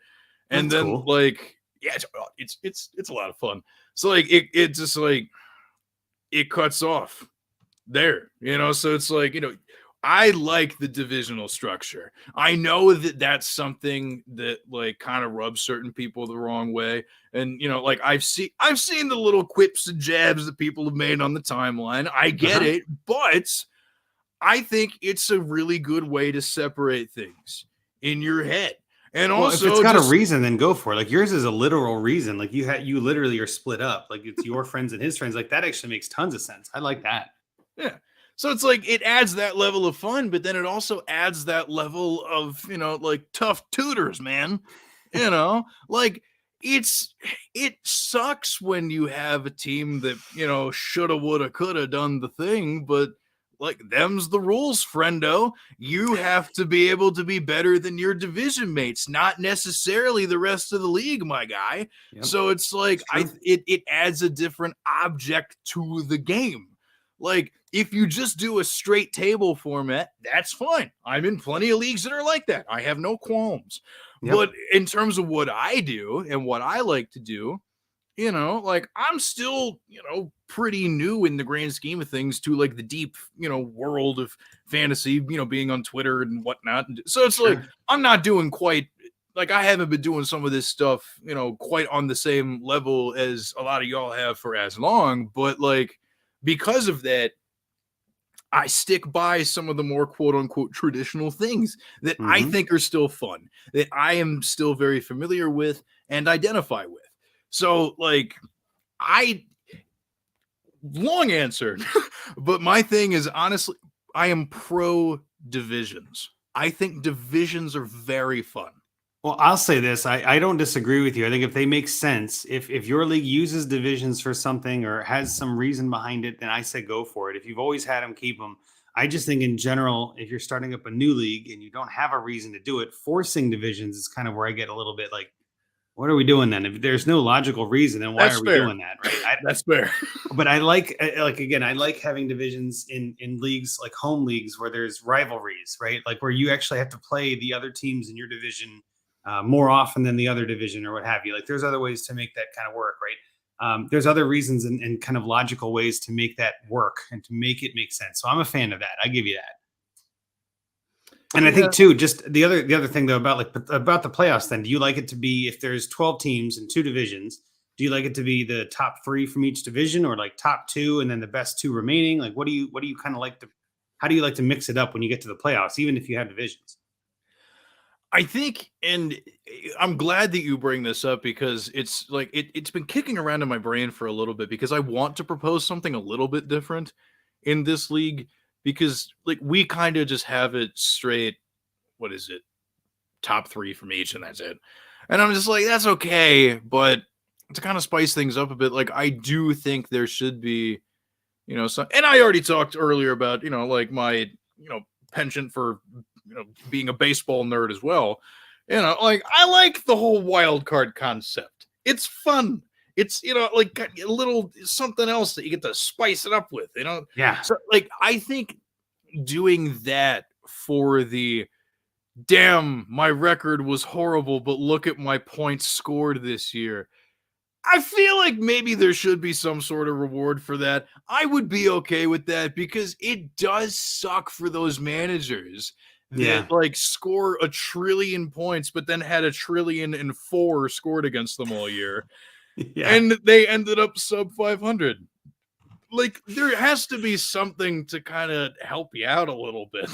And That's then cool. like, yeah, it's a lot of fun. So like it just like it cuts off there, so it's like, I like the divisional structure. I know that that's something that like kind of rubs certain people the wrong way. And, like I've seen the little quips and jabs that people have made on the timeline. I get it, but I think it's a really good way to separate things in your head. And also, if it's got a reason, then go for it. Like, yours is a literal reason. Like, you literally are split up. Like, it's your friends and his friends. Like, that actually makes tons of sense. I like that. Yeah. So it's like, it adds that level of fun, but then it also adds that level of, like tough tutors, man. Like it sucks when you have a team that, shoulda, woulda, coulda done the thing, but like, them's the rules, friendo. You have to be able to be better than your division mates, not necessarily the rest of the league, my guy. Yep. So it's like, it adds a different object to the game. Like, if you just do a straight table format, that's fine. I'm in plenty of leagues that are like that. I have no qualms. Yep. But in terms of what I do and what I like to do, like, I'm still, pretty new in the grand scheme of things to like the deep, world of fantasy, being on Twitter and whatnot. So it's like, I'm not doing quite like, I haven't been doing some of this stuff, quite on the same level as a lot of y'all have for as long. But like, because of that, I stick by some of the more quote unquote traditional things that I think are still fun, that I am still very familiar with and identify with. So like, long answer, but my thing is, honestly, I am pro divisions. I think divisions are very fun. Well, I'll say this. I don't disagree with you. I think if they make sense, if your league uses divisions for something or has some reason behind it, then I say go for it. If you've always had them, keep them. I just think in general, if you're starting up a new league and you don't have a reason to do it, forcing divisions is kind of where I get a little bit like, what are we doing then? If there's no logical reason, then why That's are we fair. doing that? Right? That's fair. But I like again, I like having divisions in leagues like home leagues where there's rivalries, right? Like where you actually have to play the other teams in your division more often than the other division or what have you. Like there's other ways to make that kind of work, right? There's other reasons and kind of logical ways to make that work and to make it make sense. So I'm a fan of that. I give you that. And I think too, just the other thing though about the playoffs. Then, do you like it to be if there's 12 teams in 2 divisions? Do you like it to be the top 3 from each division, or like top 2 and then the best 2 remaining? Like, what do you kind of like to? How do you like to mix it up when you get to the playoffs, even if you have divisions? I think, and I'm glad that you bring this up because it's like it's been kicking around in my brain for a little bit because I want to propose something a little bit different in this league because like we kind of just have it straight. What is it? Top 3 from each, and that's it. And I'm just like, that's okay, but to kind of spice things up a bit, like I do think there should be, some. And I already talked earlier about, like my, penchant for being a baseball nerd as well. Like I like the whole wild card concept. It's fun. It's like a little something else that you get to spice it up with. Yeah. So like I think doing that for the damn, my record was horrible, but look at my points scored this year. I feel like maybe there should be some sort of reward for that. I would be okay with that because it does suck for those managers that like score 1 trillion points, but then had 1,000,000,004 scored against them all year. And they ended up sub 500. Like there has to be something to kind of help you out a little bit.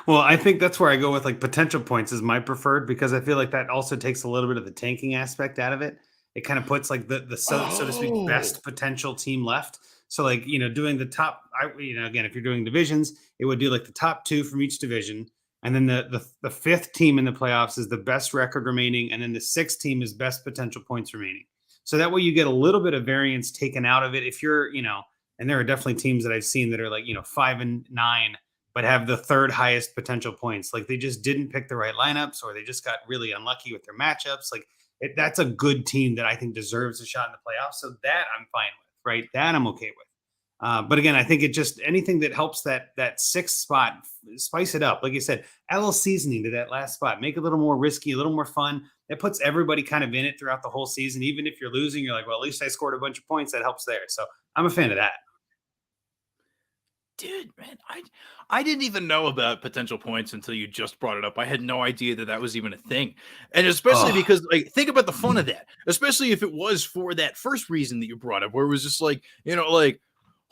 Well, I think that's where I go with like potential points is my preferred because I feel like that also takes a little bit of the tanking aspect out of it. It kind of puts like the so to speak best potential team left. So like, doing the top, again, if you're doing divisions, it would do like the top 2 from each division. And then the 5th team in the playoffs is the best record remaining. And then the 6th team is best potential points remaining. So that way you get a little bit of variance taken out of it. If you're, and there are definitely teams that I've seen that are like, 5-9, but have the 3rd highest potential points. Like they just didn't pick the right lineups or they just got really unlucky with their matchups. Like that's a good team that I think deserves a shot in the playoffs. So that I'm fine with, right? That I'm okay with. But again, I think it just anything that helps that 6th spot, spice it up. Like you said, add a little seasoning to that last spot, make it a little more risky, a little more fun. It puts everybody kind of in it throughout the whole season. Even if you're losing, you're like, well, at least I scored a bunch of points. That helps there. So I'm a fan of that. Dude, man, I didn't even know about potential points until you just brought it up. I had no idea that was even a thing. And especially because like think about the fun of that, especially if it was for that first reason that you brought up, where it was just like, like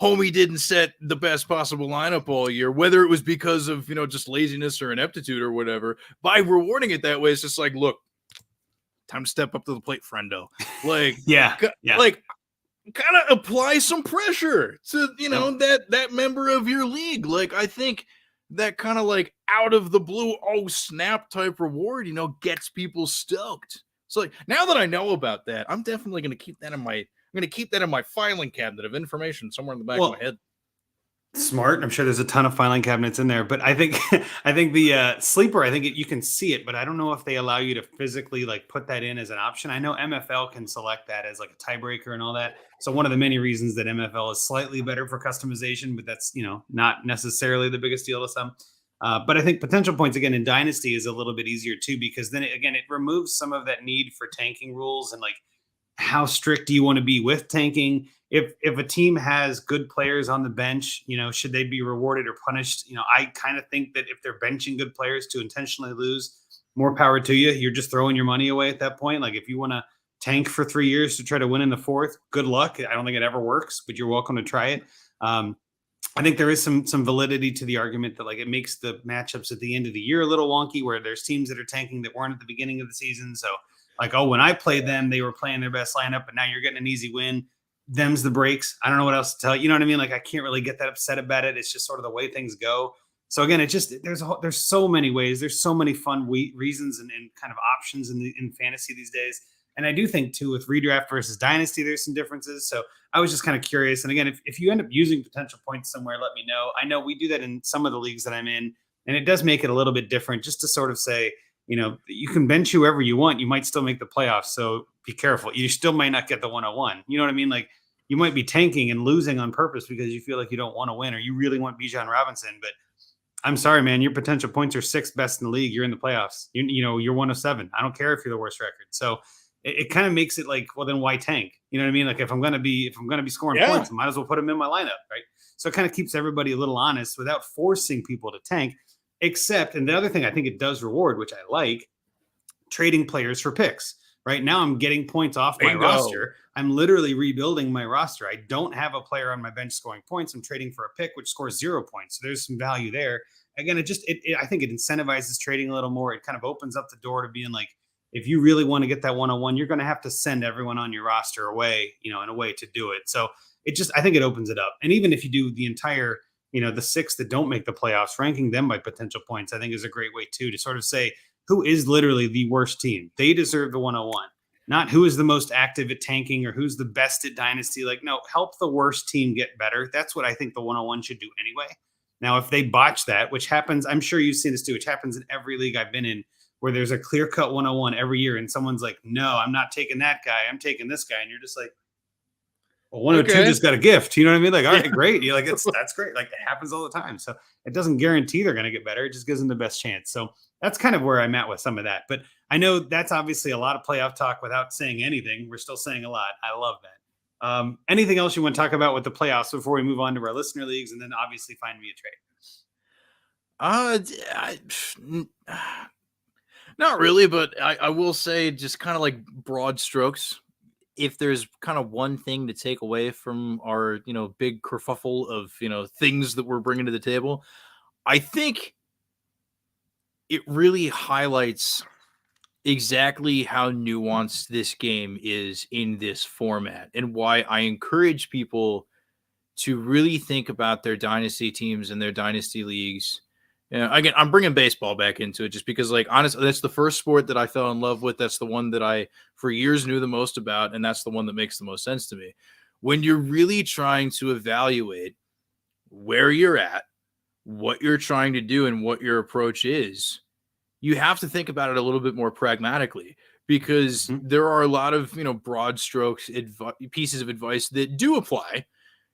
homie didn't set the best possible lineup all year, whether it was because of, just laziness or ineptitude or whatever. By rewarding it that way, it's just like, look, time to step up to the plate, friendo. Like, like kind of apply some pressure to that member of your league. Like I think that kind of like out of the blue snap type reward gets people stoked. So like now that I know about that, I'm definitely going to keep that in my filing cabinet of information somewhere in the back of my head. Smart. I'm sure there's a ton of filing cabinets in there, but I think I think the sleeper. I think you can see it, but I don't know if they allow you to physically like put that in as an option. I know MFL can select that as like a tiebreaker and all that. So one of the many reasons that MFL is slightly better for customization, but that's not necessarily the biggest deal to some. But I think potential points again in Dynasty is a little bit easier too because then again it removes some of that need for tanking rules and like how strict do you want to be with tanking? If a team has good players on the bench, should they be rewarded or punished? I kind of think that if they're benching good players to intentionally lose, more power to you. You're just throwing your money away at that point. Like if you want to tank for 3 years to try to win in the fourth, good luck. I don't think it ever works, but you're welcome to try it. I think there is some validity to the argument that like it makes the matchups at the end of the year a little wonky, where there's teams that are tanking that weren't at the beginning of the season. So like, oh, when I played them, they were playing their best lineup, but now you're getting an easy win. Them's the breaks. I don't know what else to tell you. You know what I mean? Like, I can't really get that upset about it. It's just sort of the way things go. So again, it just there's so many ways. There's so many fun reasons and kind of options in fantasy these days. And I do think too with redraft versus dynasty, there's some differences. So I was just kind of curious. And again, if you end up using potential points somewhere, let me know. I know we do that in some of the leagues that I'm in, and it does make it a little bit different, just to sort of say, you can bench whoever you want. You might still make the playoffs. So be careful. You still might not get the 101. You know what I mean? Like you might be tanking and losing on purpose because you feel like you don't want to win or you really want Bijan Robinson. But I'm sorry, man, your potential points are sixth best in the league. You're in the playoffs. You're 107. I don't care if you're the worst record. So it kind of makes it like, well, then why tank? You know what I mean? Like if I'm gonna be scoring points, I might as well put them in my lineup, right? So it kind of keeps everybody a little honest without forcing people to tank. Except, and the other thing I think it does reward, which I like, trading players for picks. Right now, I'm getting points off my roster. I'm literally rebuilding my roster. I don't have a player on my bench scoring points. I'm trading for a pick which scores 0 points. So there's some value there. Again, I think it incentivizes trading a little more. It kind of opens up the door to being like, if you really want to get that 101, you're going to have to send everyone on your roster away, in a way to do it. So I think it opens it up. And even if you do the entire, the six that don't make the playoffs, ranking them by potential points, I think is a great way too, to sort of say who is literally the worst team. They deserve the 101, not who is the most active at tanking or who's the best at dynasty. Like, no, help the worst team get better. That's what I think the 101 should do anyway. Now, if they botch that, which happens, I'm sure you've seen this too, which happens in every league I've been in, where there's a clear-cut 101 every year, and someone's like, no, I'm not taking that guy. I'm taking this guy. And you're just like, well, 102 just got a gift. You know what I mean? Like, all right, great. You're like, that's great. Like, it happens all the time. So it doesn't guarantee they're going to get better. It just gives them the best chance. So that's kind of where I'm at with some of that. But I know that's obviously a lot of playoff talk without saying anything. We're still saying a lot. I love that. Anything else you want to talk about with the playoffs before we move on to our listener leagues, and then obviously find me a trade? Not really, but I will say just kind of like broad strokes. If there's kind of one thing to take away from our, big kerfuffle of, things that we're bringing to the table, I think it really highlights exactly how nuanced this game is in this format and why I encourage people to really think about their dynasty teams and their dynasty leagues. Again, I'm bringing baseball back into it just because, like, honestly, that's the first sport that I fell in love with. That's the one that I, for years, knew the most about, and that's the one that makes the most sense to me. When you're really trying to evaluate where you're at, what you're trying to do, and what your approach is, you have to think about it a little bit more pragmatically because there are a lot of, broad strokes pieces of advice that do apply.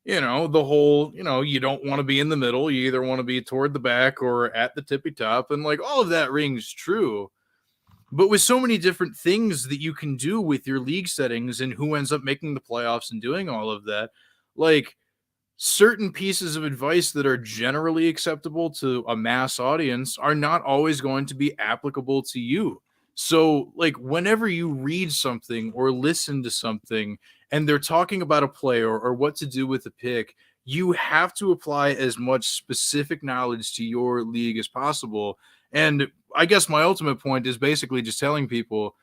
The whole, you don't want to be in the middle. You either want to be toward the back or at the tippy top. And like all of that rings true. But with so many different things that you can do with your league settings and who ends up making the playoffs and doing all of that, like certain pieces of advice that are generally acceptable to a mass audience are not always going to be applicable to you. So, like, whenever you read something or listen to something and they're talking about a player or what to do with a pick, you have to apply as much specific knowledge to your league as possible. And I guess my ultimate point is basically just telling people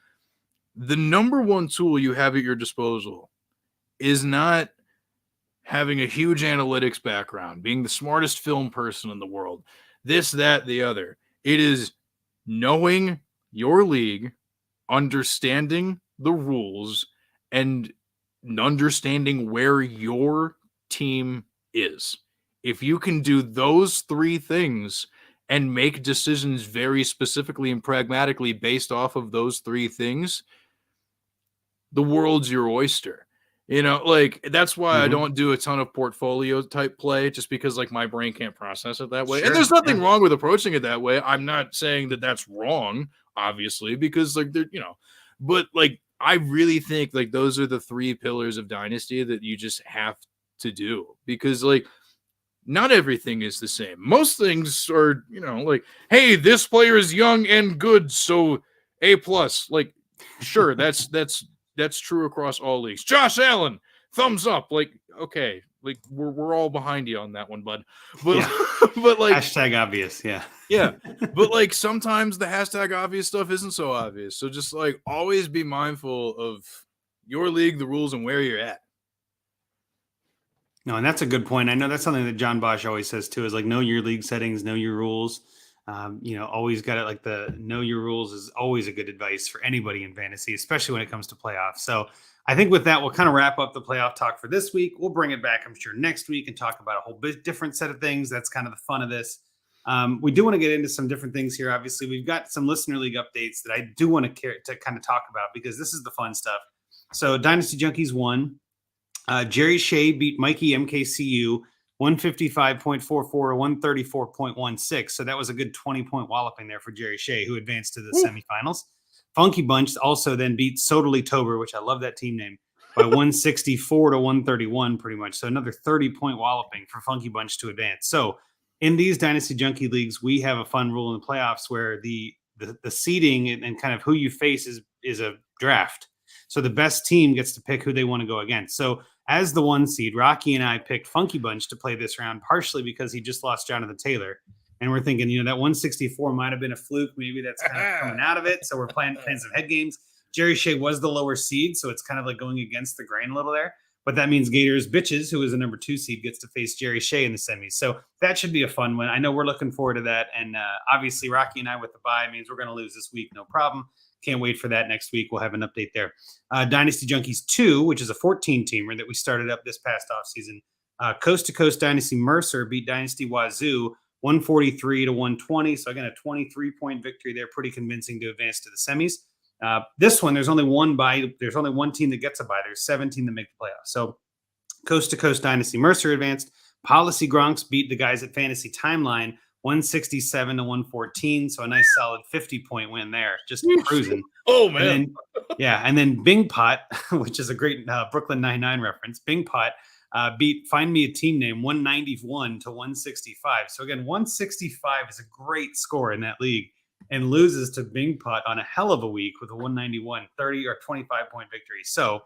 the number one tool you have at your disposal is not having a huge analytics background, being the smartest film person in the world, this, that, the other. It is knowing your league, understanding the rules, and understanding where your team is. if you can do those three things and make decisions very specifically and pragmatically based off of those three things, the world's your oyster. Like that's why I don't do a ton of portfolio type play, just because like my brain can't process it that way. Sure, and there's nothing yeah. wrong with approaching it that way. I'm not saying that that's wrong, obviously, because like but like I really think like those are the three pillars of Dynasty that you just have to do, because like not everything is the same. Most things are, like, hey, this player is young and good, so A+. Like, sure, that's true across all leagues. Josh Allen, thumbs up. Like, okay, like we're all behind you on that one, bud. But Yeah. but like hashtag obvious, yeah. Yeah. But like sometimes the hashtag obvious stuff isn't so obvious. So just like always be mindful of your league, the rules, and where you're at. No, and that's a good point. I know that's something that John Bosch always says too, is like know your league settings, know your rules. Always got it. Like the know your rules is always a good advice for anybody in fantasy, especially when it comes to playoffs. So I think with that, we'll kind of wrap up the playoff talk for this week. We'll bring it back, I'm sure, next week and talk about a whole bit different set of things. That's kind of the fun of this. We do want to get into some different things here. Obviously, we've got some listener league updates that I do want to kind of talk about, because this is the fun stuff. So Dynasty Junkies won. Jerry Shea beat Mikey MKCU 155.44 to 134.16. So that was a good 20-point walloping there for Jerry Shea, who advanced to the semifinals. Funky Bunch also then beat Sodally Tober, which I love that team name, by 164 to 131, pretty much. So another 30-point walloping for Funky Bunch to advance. So in these Dynasty Junkie leagues, we have a fun rule in the playoffs where the seeding and kind of who you face is a draft. So the best team gets to pick who they want to go against. So as the 1 seed, Rocky and I picked Funky Bunch to play this round, partially because he just lost Jonathan Taylor. And we're thinking, that 164 might have been a fluke. Maybe that's kind of coming out of it. So we're playing some head games. Jerry Shea was the lower seed, so it's kind of like going against the grain a little there. But that means Gators Bitches, who is a number 2 seed, gets to face Jerry Shea in the semis. So that should be a fun one. I know we're looking forward to that. And obviously, Rocky and I with the bye means we're going to lose this week. No problem. Can't wait for that next week. We'll have an update there. Dynasty Junkies 2, which is a 14-teamer that we started up this past offseason. Coast to Coast Dynasty Mercer beat Dynasty Wazoo 143 to 120. So again, a 23-point victory there. Pretty convincing to advance to the semis. This one, there's only one bye. There's only one team that gets a bye. There's 17 that make the playoffs. So Coast to Coast Dynasty Mercer advanced. Policy Gronks beat the guys at Fantasy Timeline 167 to 114. So a nice solid 50-point win there. Just cruising. Oh, man. And then Bing Pot, which is a great Brooklyn Nine-Nine reference. Bing Pot beat Find Me a Team Name 191 to 165. So again, 165 is a great score in that league, and loses to Bing Pot on a hell of a week with a 191, 30 or 25-point victory. So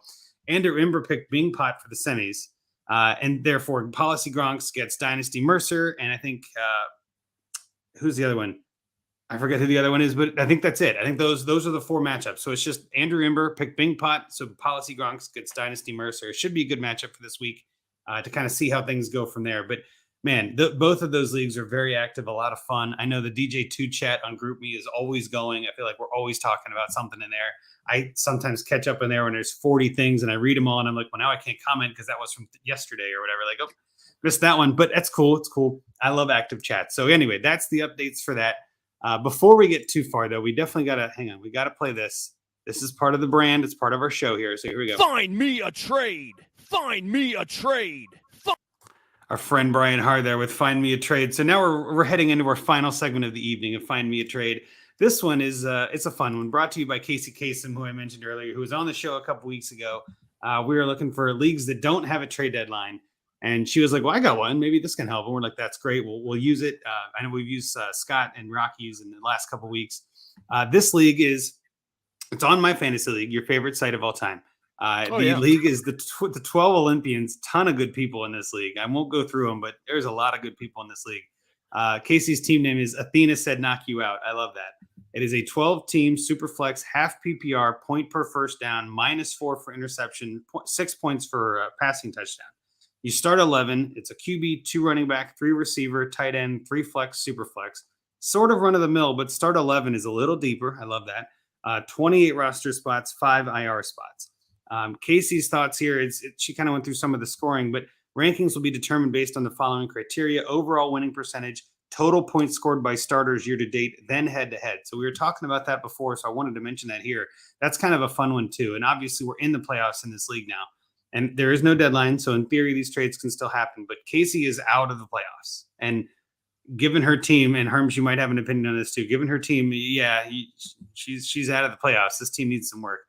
Andrew Imber picked Bing Pot for the semis, and therefore Policy Gronks gets Dynasty Mercer, and I think who's the other one? I forget who the other one is, but I think that's it. I think those are the 4 matchups. So it's just Andrew Imber picked Bing Pot, so Policy Gronks gets Dynasty Mercer. It should be a good matchup for this week to kind of see how things go from there. But man, both of those leagues are very active, a lot of fun. I know the DJ2 chat on GroupMe is always going. I feel like we're always talking about something in there. I sometimes catch up in there when there's 40 things and I read them all and I'm like, well, now I can't comment because that was from yesterday or whatever. Like, oh, missed that one, but that's cool. It's cool. I love active chat. So anyway, that's the updates for that. Before we get too far, though, we definitely got to hang on. We got to play this. This is part of the brand. It's part of our show here. So here we go. Find me a trade. Find me a trade. Our friend Brian Hard there with Find Me a Trade. So now we're heading into our final segment of the evening of Find Me a Trade. This one is it's a fun one, brought to you by Casey Kasem, who I mentioned earlier, who was on the show a couple weeks ago. We were looking for leagues that don't have a trade deadline. And she was like, well, I got one. Maybe this can help. And we're like, that's great. We'll use it. I know we've used Scott and Rockies in the last couple of weeks. This league it's on My Fantasy League, your favorite site of all time. League is the 12 Olympians, ton of good people in this league. I won't go through them, but there's a lot of good people in this league. Casey's team name is Athena Said Knock You Out. I love that. It is a 12-team super flex, half PPR, point per first down, -4 for interception, 6 points for passing touchdown. You start 11. It's a QB, 2 running back, 3 receiver, tight end, 3 flex, super flex. Sort of run of the mill, but start 11 is a little deeper. I love that. 28 roster spots, 5 IR spots. Casey's thoughts here is she kind of went through some of the scoring, but Rankings will be determined based on the following criteria: overall winning percentage, total points scored by starters year to date, then head to head. So we were talking about that before, so I wanted to mention that here. That's kind of a fun one too. And obviously we're in the playoffs in this league now, and there is no deadline. So in theory, these trades can still happen, but Casey is out of the playoffs. And given her team, and Herms, you might have an opinion on this too, given her team, she's out of the playoffs. This team needs some work.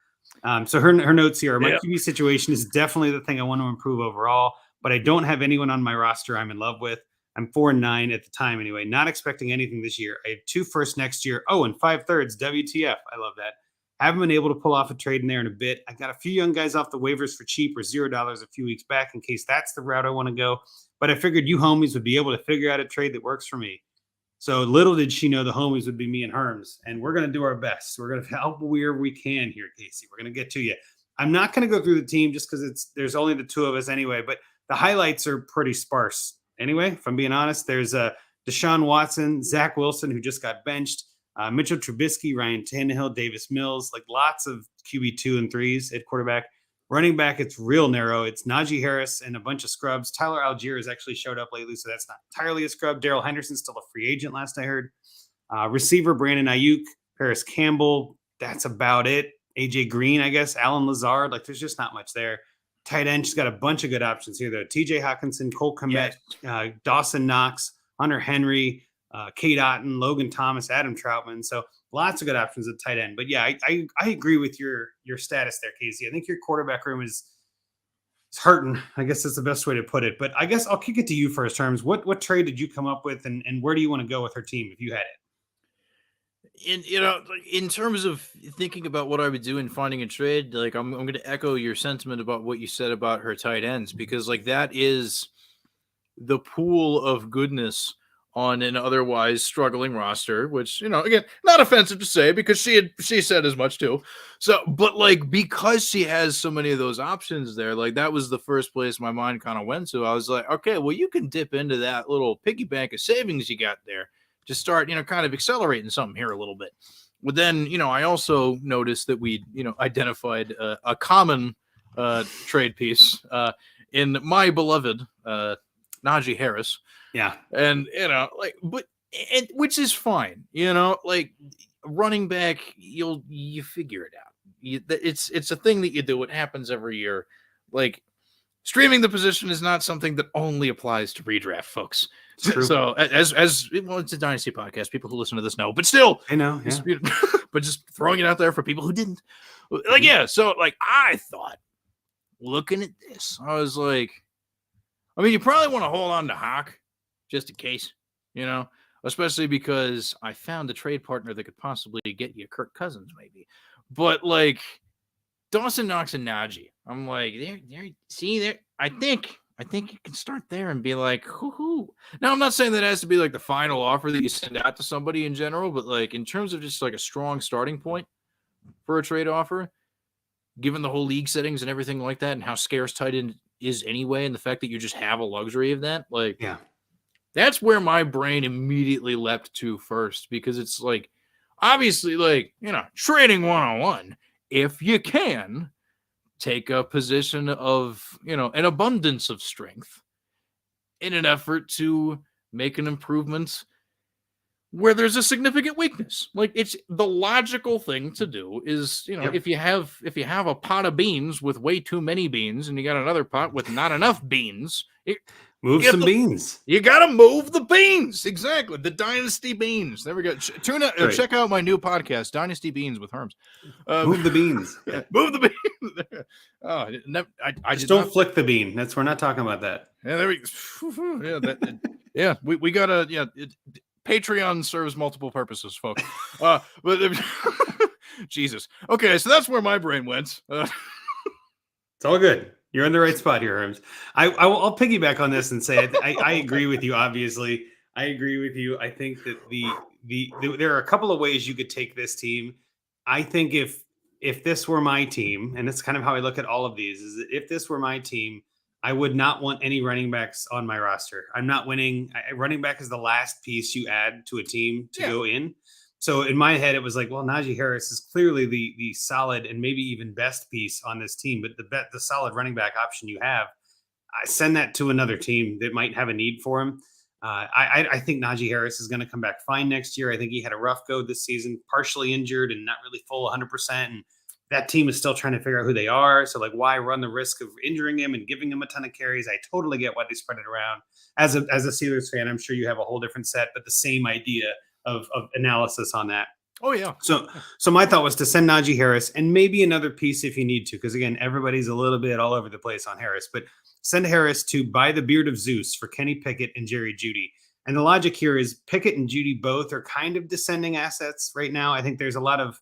So her notes here, my QB situation is definitely the thing I want to improve overall, but I don't have anyone on my roster I'm in love with. I'm 4-9 at the time anyway, not expecting anything this year. I have 2 firsts next year. Oh, and 5/3 WTF. I love that. Haven't been able to pull off a trade in there in a bit. I got a few young guys off the waivers for cheap or $0 a few weeks back in case that's the route I want to go. But I figured you homies would be able to figure out a trade that works for me. So little did she know the homies would be me and Herms, and we're going to do our best. We're going to help where we can here, Casey. We're going to get to you. I'm not going to go through the team just because there's only the 2 of us anyway, but the highlights are pretty sparse. Anyway, if I'm being honest, there's Deshaun Watson, Zach Wilson, who just got benched, Mitchell Trubisky, Ryan Tannehill, Davis Mills, like lots of QB 2 and 3s at quarterback. Running back, it's real narrow. It's Najee Harris and a bunch of scrubs. Tyler Algier has actually showed up lately, so that's not entirely a scrub. Darrell Henderson's still a free agent, last I heard. Receiver, Brandon Ayuk, Paris Campbell. That's about it. AJ Green, I guess. Alan Lazard. Like, there's just not much there. Tight end, she's got a bunch of good options here, though. TJ Hawkinson, Cole Kmet, Dawson Knox, Hunter Henry, Kate Otten, Logan Thomas, Adam Troutman. So lots of good options at tight end. But yeah, I agree with your status there, Casey. I think your quarterback room is hurting. I guess that's the best way to put it. But I guess I'll kick it to you first, Herms. What trade did you come up with, and where do you want to go with her team if you had it? In terms of thinking about what I would do in finding a trade, like I'm going to echo your sentiment about what you said about her tight ends, because like that is the pool of goodness on an otherwise struggling roster, which, again, not offensive to say because she said as much too. So, but like, because she has so many of those options there, like that was the first place my mind kind of went to. I was like, okay, well, you can dip into that little piggy bank of savings you got there to start, kind of accelerating something here a little bit. But then, I also noticed that we, identified a common trade piece in my beloved Najee Harris. Yeah. And, which is fine, like running back, you figure it out. It's a thing that you do. It happens every year. Like, streaming the position is not something that only applies to redraft, folks. So as it's a Dynasty podcast, people who listen to this know, but still, I know, yeah. But just throwing it out there for people who didn't. Like, yeah. So like, I thought, looking at this, I was like, you probably want to hold on to Hawk just in case, especially because I found a trade partner that could possibly get you Kirk Cousins, maybe. But like Dawson Knox and Najee, I'm like, there. I think you can start there and be like, hoo. Now, I'm not saying that has to be like the final offer that you send out to somebody in general, but like in terms of just like a strong starting point for a trade offer, given the whole league settings and everything like that and how scarce tight end is anyway, and the fact that you just have a luxury of that, like, yeah, that's where my brain immediately leapt to first, because it's like, obviously, like, trading one-on-one, if you can take a position of, an abundance of strength in an effort to make an improvement where there's a significant weakness. Like, it's the logical thing to do is, if you have a pot of beans with way too many beans and you got another pot with not enough beans, move some beans. You got to move the beans. Exactly. The Dynasty Beans. There we go. Check out my new podcast, Dynasty Beans with Herms. Move the beans. Yeah. Move the beans. I just don't flick the bean. We're not talking about that. Yeah, there we yeah, we got to, Patreon serves multiple purposes, folks. But Jesus. Okay, so that's where my brain went. It's all good. You're in the right spot here, Herms. I'll piggyback on this and say I agree with you. Obviously, I agree with you. I think that there are a couple of ways you could take this team. I think if this were my team, and it's kind of how I look at all of these, is if this were my team, I would not want any running backs on my roster. I'm not winning. Running back is the last piece you add to a team to go in. So in my head, it was like, well, Najee Harris is clearly the solid and maybe even best piece on this team, but the solid running back option you have. I send that to another team that might have a need for him. I think Najee Harris is going to come back fine next year. I think he had a rough go this season, partially injured and not really full 100%. And that team is still trying to figure out who they are. So, like, why run the risk of injuring him and giving him a ton of carries? I totally get why they spread it around. As a Steelers fan, I'm sure you have a whole different set, but the same idea of analysis on that. Oh, yeah. So my thought was to send Najee Harris and maybe another piece if you need to, because again, everybody's a little bit all over the place on Harris, but send Harris to buy the beard of Zeus for Kenny Pickett and Jerry Jeudy. And the logic here is Pickett and Jeudy both are kind of descending assets right now. I think there's a lot of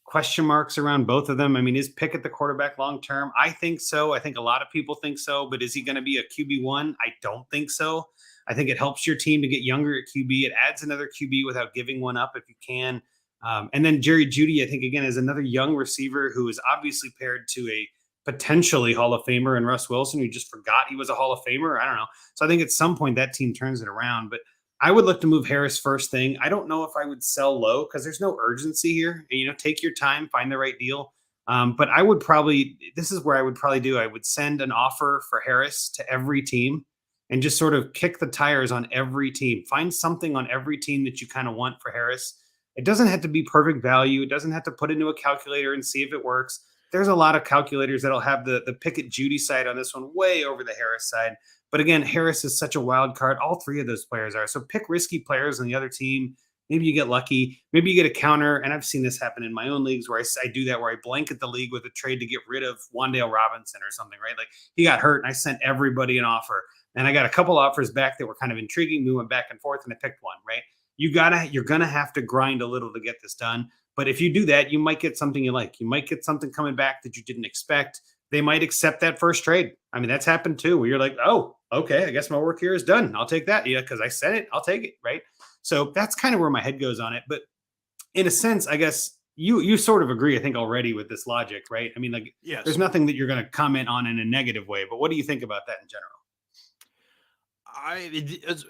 question marks around both of them. I mean, is Pickett the quarterback long term? I think so. I think a lot of people think so, but is he going to be a QB1? I don't think so. I think it helps your team to get younger at QB. It adds another QB without giving one up if you can. And then Jerry Jeudy, I think, again, is another young receiver who is obviously paired to a potentially Hall of Famer and Russ Wilson, who just forgot he was a Hall of Famer. I don't know. So I think at some point that team turns it around. But I would look to move Harris first thing. I don't know if I would sell low because there's no urgency here. And, take your time, find the right deal. But I would probably – this is where I would probably do. I would send an offer for Harris to every team and just sort of kick the tires on every team. Find something on every team that you kind of want for Harris. It doesn't have to be perfect value. It doesn't have to put into a calculator and see if it works. There's a lot of calculators that'll have the Pickett Jeudy side on this one way over the Harris side. But again, Harris is such a wild card. All three of those players are. So pick risky players on the other team. Maybe you get lucky. Maybe you get a counter. And I've seen this happen in my own leagues where I do that, where I blanket the league with a trade to get rid of Wan'Dale Robinson or something, right? Like he got hurt and I sent everybody an offer. And I got a couple offers back that were kind of intriguing. We went back and forth and I picked one, right? You're going to have to grind a little to get this done. But if you do that, you might get something you like. You might get something coming back that you didn't expect. They might accept that first trade. I mean, that's happened too, where you're like, oh, okay, I guess my work here is done. I'll take that. Yeah, because I said it, I'll take it, right? So that's kind of where my head goes on it. But in a sense, I guess you sort of agree, I think, already with this logic, right? I mean, like, Yes. There's nothing that you're going to comment on in a negative way. But what do you think about that in general?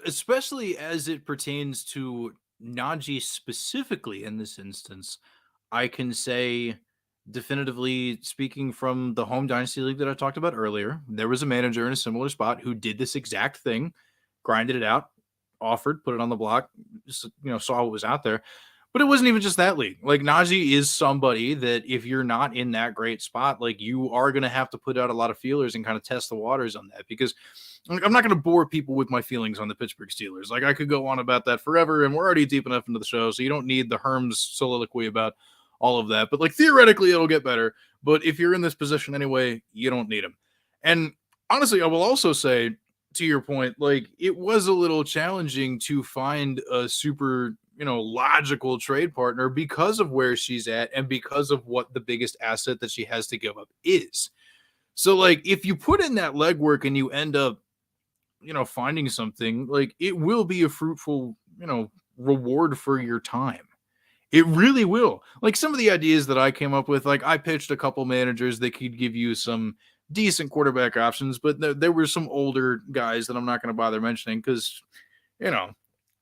Especially as it pertains to Najee specifically in this instance, I can say definitively, speaking from the home Dynasty League that I talked about earlier, there was a manager in a similar spot who did this exact thing, grinded it out, offered, put it on the block, saw what was out there. But it wasn't even just that league. Like Najee is somebody that if you're not in that great spot, like you are going to have to put out a lot of feelers and kind of test the waters on that, because I'm not going to bore people with my feelings on the Pittsburgh Steelers. Like I could go on about that forever, and we're already deep enough into the show, so you don't need the Herms soliloquy about all of that. But like theoretically, it'll get better. But if you're in this position anyway, you don't need him. And honestly, I will also say, to your point, like it was a little challenging to find a super logical trade partner because of where she's at and because of what the biggest asset that she has to give up is. So like if you put in that legwork and you end up finding something, like it will be a fruitful reward for your time. It really will. Like some of the ideas that I came up with, like I pitched a couple managers that could give you some decent quarterback options, but there were some older guys that I'm not going to bother mentioning because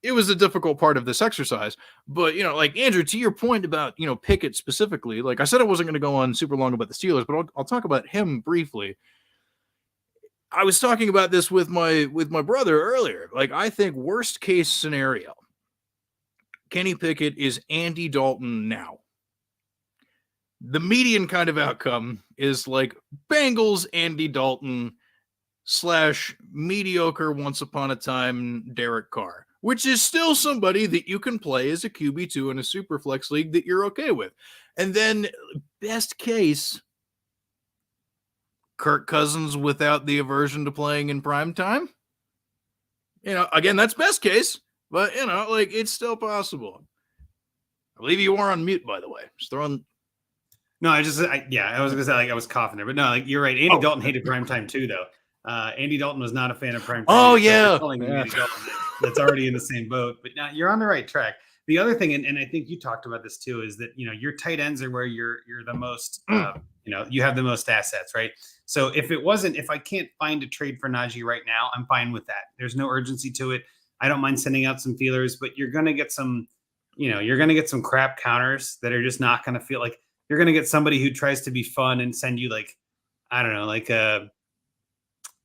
it was a difficult part of this exercise. But, like Andrew, to your point about, Pickett specifically, like I said, I wasn't going to go on super long about the Steelers, but I'll talk about him briefly. I was talking about this with my brother earlier. Like, I think worst case scenario, Kenny Pickett is Andy Dalton now. The median kind of outcome is like Bengals Andy Dalton / mediocre once upon a time Derek Carr, which is still somebody that you can play as a QB2 in a super flex league that you're okay with. And then best case, Kirk Cousins without the aversion to playing in prime time. Again, that's best case, but like it's still possible. I believe you are on mute, by the way. Just throwing. No, I was gonna say like I was coughing there, but no, like you're right. Andy Dalton hated primetime too, though. Andy Dalton was not a fan of primetime. Oh so yeah, Andy Dalton, that's already in the same boat. But now you're on the right track. The other thing, and I think you talked about this too, is that your tight ends are where you're the most. You have the most assets, right? So if I can't find a trade for Najee right now, I'm fine with that. There's no urgency to it. I don't mind sending out some feelers, but you're gonna get some, you're gonna get some crap counters that are just not gonna feel like. You're going to get somebody who tries to be fun and send you like, I don't know, like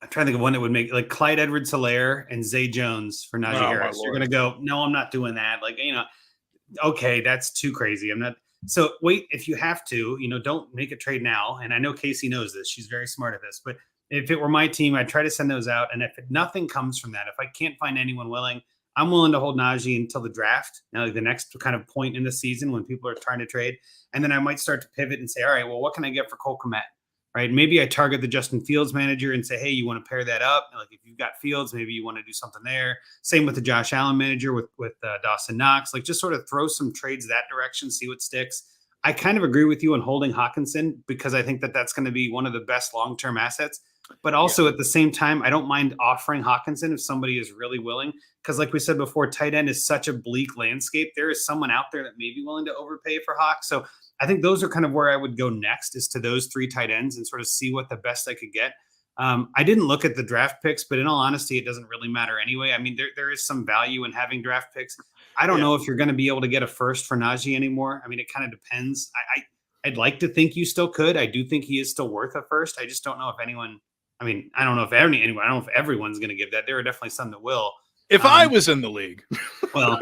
I'm trying to think of one that would make like Clyde Edwards-Helaire and Zay Jones for Najee Oh, my Harris. You're Lord. going to go, no, I'm not doing that. Like, okay, that's too crazy. I'm not. So wait, if you have to, don't make a trade now. And I know Casey knows this. She's very smart at this. But if it were my team, I'd try to send those out. And if nothing comes from that, if I can't find anyone willing, I'm willing to hold Najee until the draft. Now, like the next kind of point in the season when people are trying to trade. And then I might start to pivot and say, all right, well, what can I get for Cole Kmet? Right. Maybe I target the Justin Fields manager and say, hey, you want to pair that up? Like if you've got Fields, maybe you want to do something there. Same with the Josh Allen manager with Dawson Knox. Like just sort of throw some trades that direction, see what sticks. I kind of agree with you on holding Hawkinson because I think that that's going to be one of the best long-term assets. But also at the same time, I don't mind offering Hawkinson if somebody is really willing. Because like we said before, tight end is such a bleak landscape. There is someone out there that may be willing to overpay for Hawk. So I think those are kind of where I would go next is to those 3 tight ends and sort of see what the best I could get. I didn't look at the draft picks, but in all honesty, it doesn't really matter anyway. I mean, there is some value in having draft picks. I don't know if you're going to be able to get a first for Najee anymore. I mean, it kind of depends. I'd like to think you still could. I do think he is still worth a first. I just don't know if anyone. I mean, I don't know if anyone. I don't know if everyone's going to give that. There are definitely some that will. If I was in the league. Well,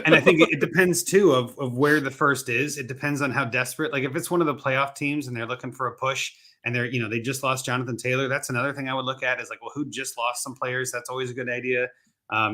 and I think it depends too of where the first is. It depends on how desperate. Like if it's one of the playoff teams and they're looking for a push and they're, they just lost Jonathan Taylor. That's another thing I would look at is like, well, who just lost some players? That's always a good idea.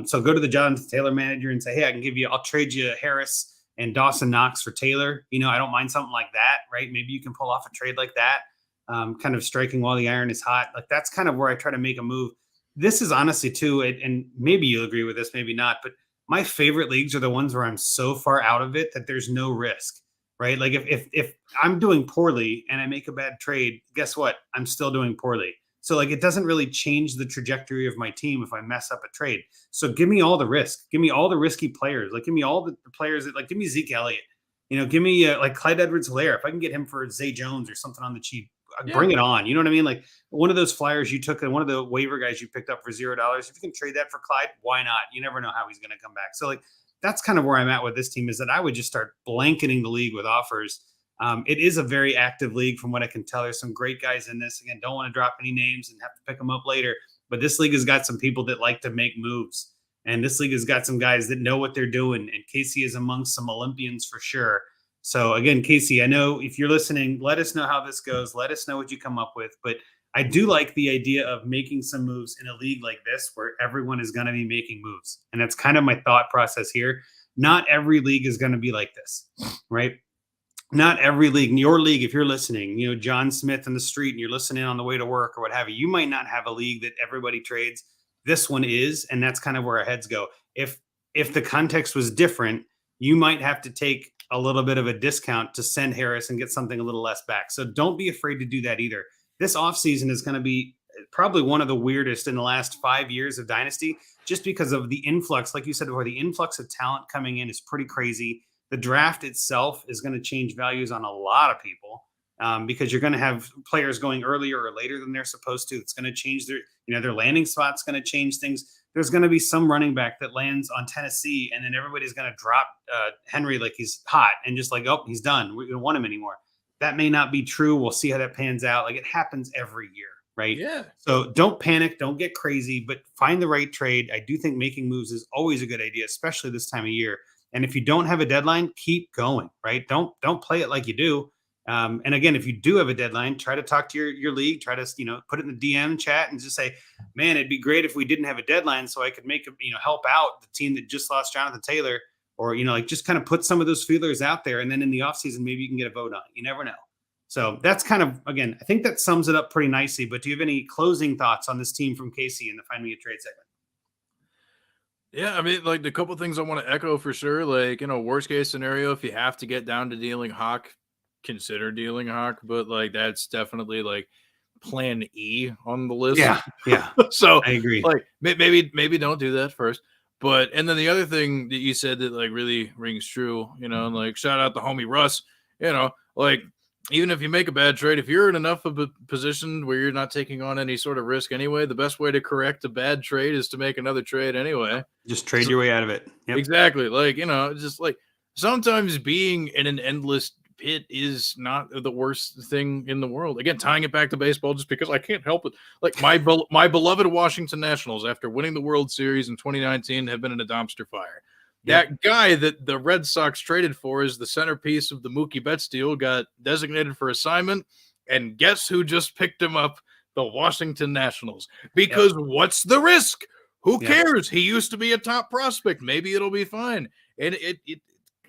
So go to the Jonathan Taylor manager and say, hey, I'll trade you Harris and Dawson Knox for Taylor. I don't mind something like that, right? Maybe you can pull off a trade like that. Kind of striking while the iron is hot. Like that's kind of where I try to make a move. This is honestly too, and maybe you'll agree with this, maybe not, but my favorite leagues are the ones where I'm so far out of it that there's no risk, right? Like if I'm doing poorly and I make a bad trade, guess what? I'm still doing poorly. So like, it doesn't really change the trajectory of my team if I mess up a trade. So give me all the risk, give me all the risky players. Like give me all the players that give me Zeke Elliott, give me like Clyde Edwards-Helaire. If I can get him for Zay Jones or something on the cheap, bring it on. You know what I mean? Like one of those flyers you took and one of the waiver guys you picked up for $0. If you can trade that for Clyde, why not? You never know how he's going to come back. So like, that's kind of where I'm at with this team is that I would just start blanketing the league with offers. It is a very active league from what I can tell. There's some great guys in this. Again, don't want to drop any names and have to pick them up later, but this league has got some people that like to make moves. And this league has got some guys that know what they're doing. And Casey is amongst some Olympians for sure. So again, Casey, I know if you're listening, let us know how this goes. Let us know what you come up with. But I do like the idea of making some moves in a league like this where everyone is going to be making moves. And that's kind of my thought process here. Not every league is going to be like this, right? Not every league, your league, if you're listening, John Smith in the street and you're listening on the way to work or what have you, you might not have a league that everybody trades. This one is, and that's kind of where our heads go. If the context was different, you might have to take a little bit of a discount to send Harris and get something a little less back. So don't be afraid to do that either. This offseason is going to be probably one of the weirdest in the last 5 years of Dynasty, just because of the influx. Like you said before, the influx of talent coming in is pretty crazy. The draft itself is going to change values on a lot of people because you're going to have players going earlier or later than they're supposed to. It's going to change their landing spot's going to change things. There's going to be some running back that lands on Tennessee, and then everybody's going to drop Henry like he's hot and just like, oh, he's done. We don't want him anymore. That may not be true. We'll see how that pans out. Like it happens every year, right? Yeah. So don't panic. Don't get crazy, but find the right trade. I do think making moves is always a good idea, especially this time of year. And if you don't have a deadline, keep going, right? Don't play it like you do. And again, if you do have a deadline, try to talk to your league, try to, put it in the DM chat and just say, man, it'd be great if we didn't have a deadline so I could make, help out the team that just lost Jonathan Taylor or, just kind of put some of those feelers out there. And then in the offseason, maybe you can get a vote on it. You never know. So that's kind of, again, I think that sums it up pretty nicely, but do you have any closing thoughts on this team from Casey in the Find Me a Trade segment? Yeah, I mean, like the couple things I want to echo for sure, like, worst case scenario, if you have to get down to dealing Hawk, consider dealing Hawk, but like that's definitely like plan E on the list. Yeah. So I agree. Like maybe don't do that first. But and then the other thing that you said that like really rings true, like shout out the homie Russ, like even if you make a bad trade, if you're in enough of a position where you're not taking on any sort of risk anyway, the best way to correct a bad trade is to make another trade anyway. Just trade your way out of it. Yep. Exactly. Like, just like sometimes being in an endless Pitt is not the worst thing in the world. Again, tying it back to baseball just because I can't help it. Like my beloved Washington Nationals, after winning the World Series in 2019, have been in a dumpster fire. Yep. That guy that the Red Sox traded for as the centerpiece of the Mookie Betts deal got designated for assignment, and guess who just picked him up? The Washington Nationals. Because what's the risk? Who cares? He used to be a top prospect. Maybe it'll be fine. And it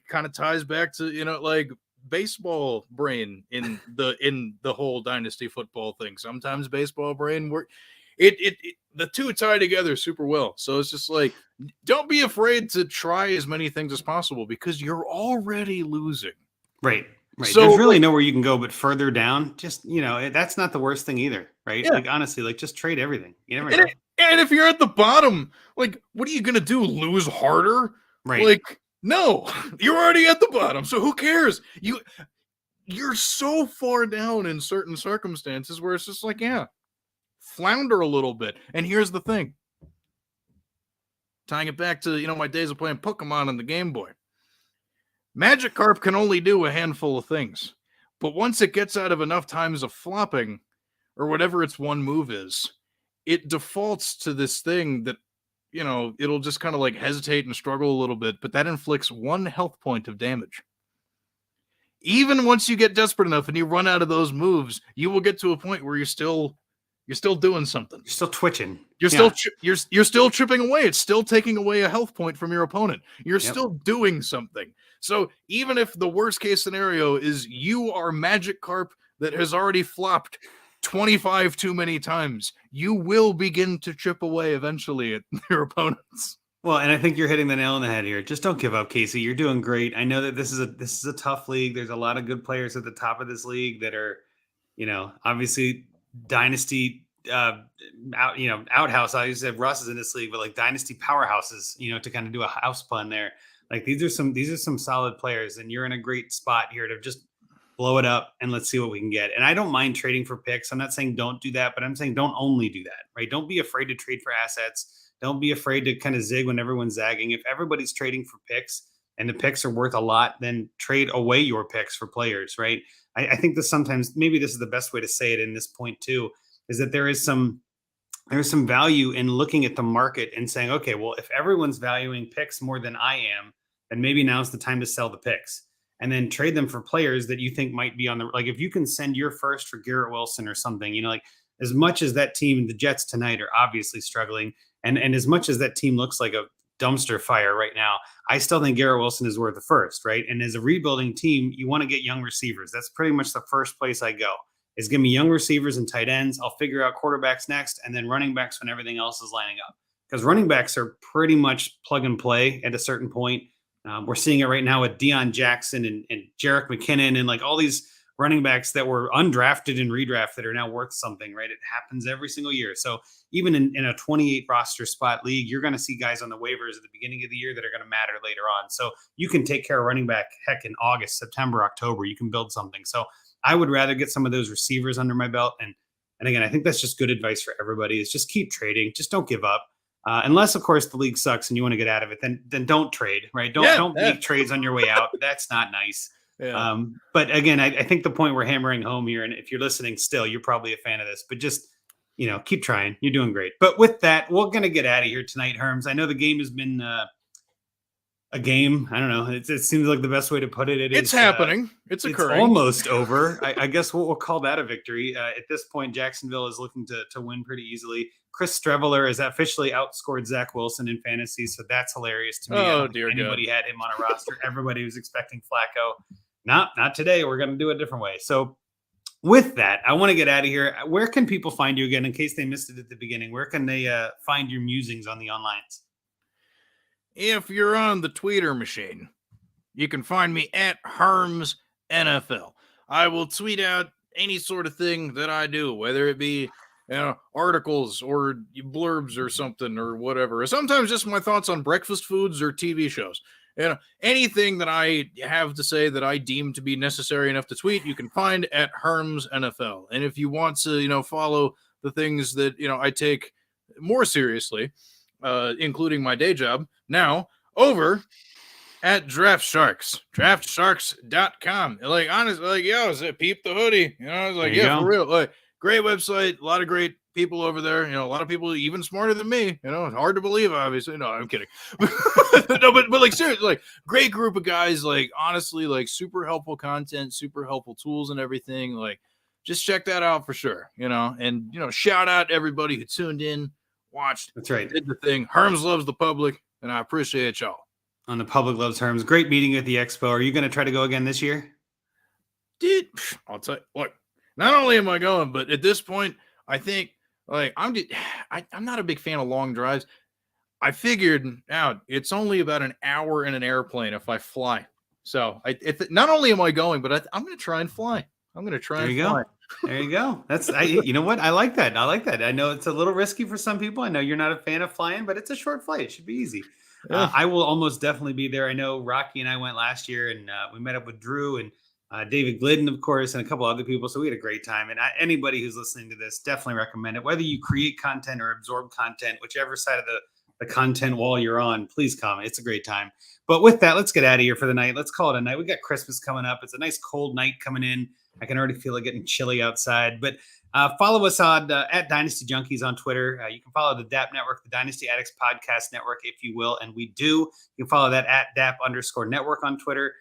kind of ties back to, like baseball brain in the whole dynasty football thing. Sometimes baseball brain work. The two tie together super well. So it's just like, don't be afraid to try as many things as possible because you're already losing. Right. Right. So, there's really nowhere you can go but further down. Just, that's not the worst thing either. Right. Yeah. Like, honestly, like just trade everything. You never know. And if you're at the bottom, like, what are you going to do? Lose harder? Right. Like, no, you're already at the bottom. So who cares? You're so far down in certain circumstances where it's just like, flounder a little bit. And here's the thing. Tying it back to, my days of playing Pokemon on the Game Boy. Magikarp can only do a handful of things. But once it gets out of enough times of flopping, or whatever its one move is, it defaults to this thing that, it'll just kind of like hesitate and struggle a little bit, but that inflicts 1 health point of damage. Even once you get desperate enough and you run out of those moves, you will get to a point where you're still doing something. You're still twitching. You're still chipping away. It's still taking away a health point from your opponent. You're still doing something. So even if the worst case scenario is you are Magikarp that has already flopped 25 too many times, you will begin to chip away eventually at your opponents. Well, and I think you're hitting the nail on the head here. Just don't give up, Casey. You're doing great. I know that this is a tough league. There's a lot of good players at the top of this league that are, obviously Dynasty outhouse. I used to have Russ is in this league, but like Dynasty powerhouses, to kind of do a house pun there. Like these are some solid players, and you're in a great spot here to just blow it up and let's see what we can get. And I don't mind trading for picks. I'm not saying don't do that, but I'm saying don't only do that, right? Don't be afraid to trade for assets. Don't be afraid to kind of zig when everyone's zagging. If everybody's trading for picks and the picks are worth a lot, then trade away your picks for players, right? I think this sometimes, maybe this is the best way to say it in this point too, is that there's some value in looking at the market and saying, okay, well, if everyone's valuing picks more than I am, then maybe now's the time to sell the picks and then trade them for players that you think might be on the, like if you can send your first for Garrett Wilson or something, like as much as that team, the Jets tonight are obviously struggling, and as much as that team looks like a dumpster fire right now, I still think Garrett Wilson is worth the first, right? And as a rebuilding team, you want to get young receivers. That's pretty much the first place I go, is give me young receivers and tight ends. I'll figure out quarterbacks next, and then running backs when everything else is lining up. Because running backs are pretty much plug and play at a certain point. We're seeing it right now with Deion Jackson and Jerick McKinnon and like all these running backs that were undrafted and redrafted are now worth something, right? It happens every single year. So even in a 28 roster spot league, you're going to see guys on the waivers at the beginning of the year that are going to matter later on. So you can take care of running back, heck, in August, September, October, you can build something. So I would rather get some of those receivers under my belt. And again, I think that's just good advice for everybody, is just keep trading. Just don't give up. Unless, of course, the league sucks and you want to get out of it, then don't trade, right? Don't make trades on your way out. That's not nice. Yeah. But again, I think the point we're hammering home here, and if you're listening still, you're probably a fan of this, but just, keep trying. You're doing great. But with that, we're going to get out of here tonight, Herms. I know the game has been a game. I don't know. It seems like the best way to put it. It's happening. It's occurring. It's almost over. I guess we'll call that a victory. At this point, Jacksonville is looking to win pretty easily. Chris Streveler has officially outscored Zach Wilson in fantasy, so that's hilarious to me. Oh, dear God. Anybody had him on a roster. Everybody was expecting Flacco. Not today. We're going to do it a different way. So with that, I want to get out of here. Where can people find you again, in case they missed it at the beginning? Where can they find your musings on the onlines? If you're on the Twitter machine, you can find me at Herms NFL. I will tweet out any sort of thing that I do, whether it be articles or blurbs or something or whatever. Or sometimes just my thoughts on breakfast foods or TV shows. Anything that I have to say that I deem to be necessary enough to tweet, you can find at Herms NFL. And if you want to, follow the things that, I take more seriously, including my day job, now over at Draft Sharks, draftsharks.com. Like, honestly, like, yo, is it peep the hoodie? You know, I was like, There you yeah, go. for real. Like, great website, a lot of great people over there. You know, a lot of people even smarter than me. You know, it's hard to believe, obviously. No, I'm kidding. No, but like, seriously, like, great group of guys. Like, honestly, like, super helpful content, super helpful tools and everything. Like, just check that out for sure. You know, and, you know, shout out to everybody who tuned in, watched, That's right. did the thing. Herms loves the public, and I appreciate y'all. On the Public Loves Herms. Great meeting you at the expo. Are you going to try to go again this year? Dude, I'll tell you, look, not only am I going, but at this point, I think, like, I'm not a big fan of long drives. I figured out it's only about an hour in an airplane if I fly. So not only am I going, but I'm going to try and fly. I'm going to try There and you fly. go. There you go. You know what? I like that. I like that. I know it's a little risky for some people. I know you're not a fan of flying, but it's a short flight. It should be easy. Yeah. I will almost definitely be there. I know Rocky and I went last year, and we met up with Drew and David Glidden, of course, and a couple other people. So we had a great time. And anybody who's listening to this, definitely recommend it. Whether you create content or absorb content, whichever side of the content wall you're on, please come. It's a great time. But with that, let's get out of here for the night. Let's call it a night. We got Christmas coming up. It's a nice cold night coming in. I can already feel it getting chilly outside. But follow us on at Dynasty Junkies on Twitter. You can follow the DAP Network, the Dynasty Addicts Podcast Network, if you will. And we do. You can follow that at DAP_network on Twitter.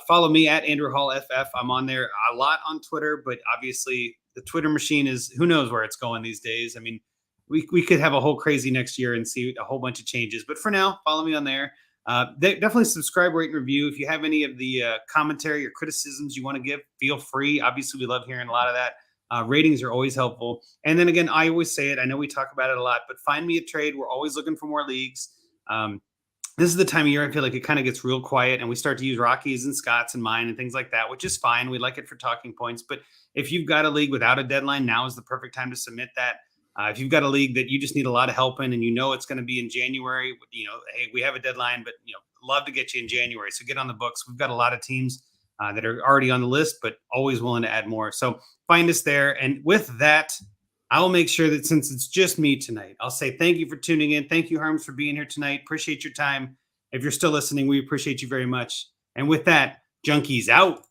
Follow me at Andrew Hall FF. I'm on there a lot on Twitter, but obviously the Twitter machine is, who knows where it's going these days. I mean, we could have a whole crazy next year and see a whole bunch of changes. But for now, follow me on there. Definitely subscribe, rate, and review. If you have any of the commentary or criticisms you want to give, feel free. Obviously, we love hearing a lot of that. Ratings are always helpful. And then again, I always say it. I know we talk about it a lot, but find me a trade. We're always looking for more leagues. This is the time of year I feel like it kind of gets real quiet, and we start to use Rockies and Scott's and mine and things like that, which is fine. We like it for talking points. But if you've got a league without a deadline, now is the perfect time to submit that. If you've got a league that you just need a lot of help in, and you know it's going to be in January, you know, hey, we have a deadline, but you know, love to get you in January. So get on the books. We've got a lot of teams that are already on the list, but always willing to add more. So find us there. And with that, I'll make sure that since it's just me tonight, I'll say thank you for tuning in. Thank you, Herms, for being here tonight. Appreciate your time. If you're still listening, we appreciate you very much. And with that, Junkies out.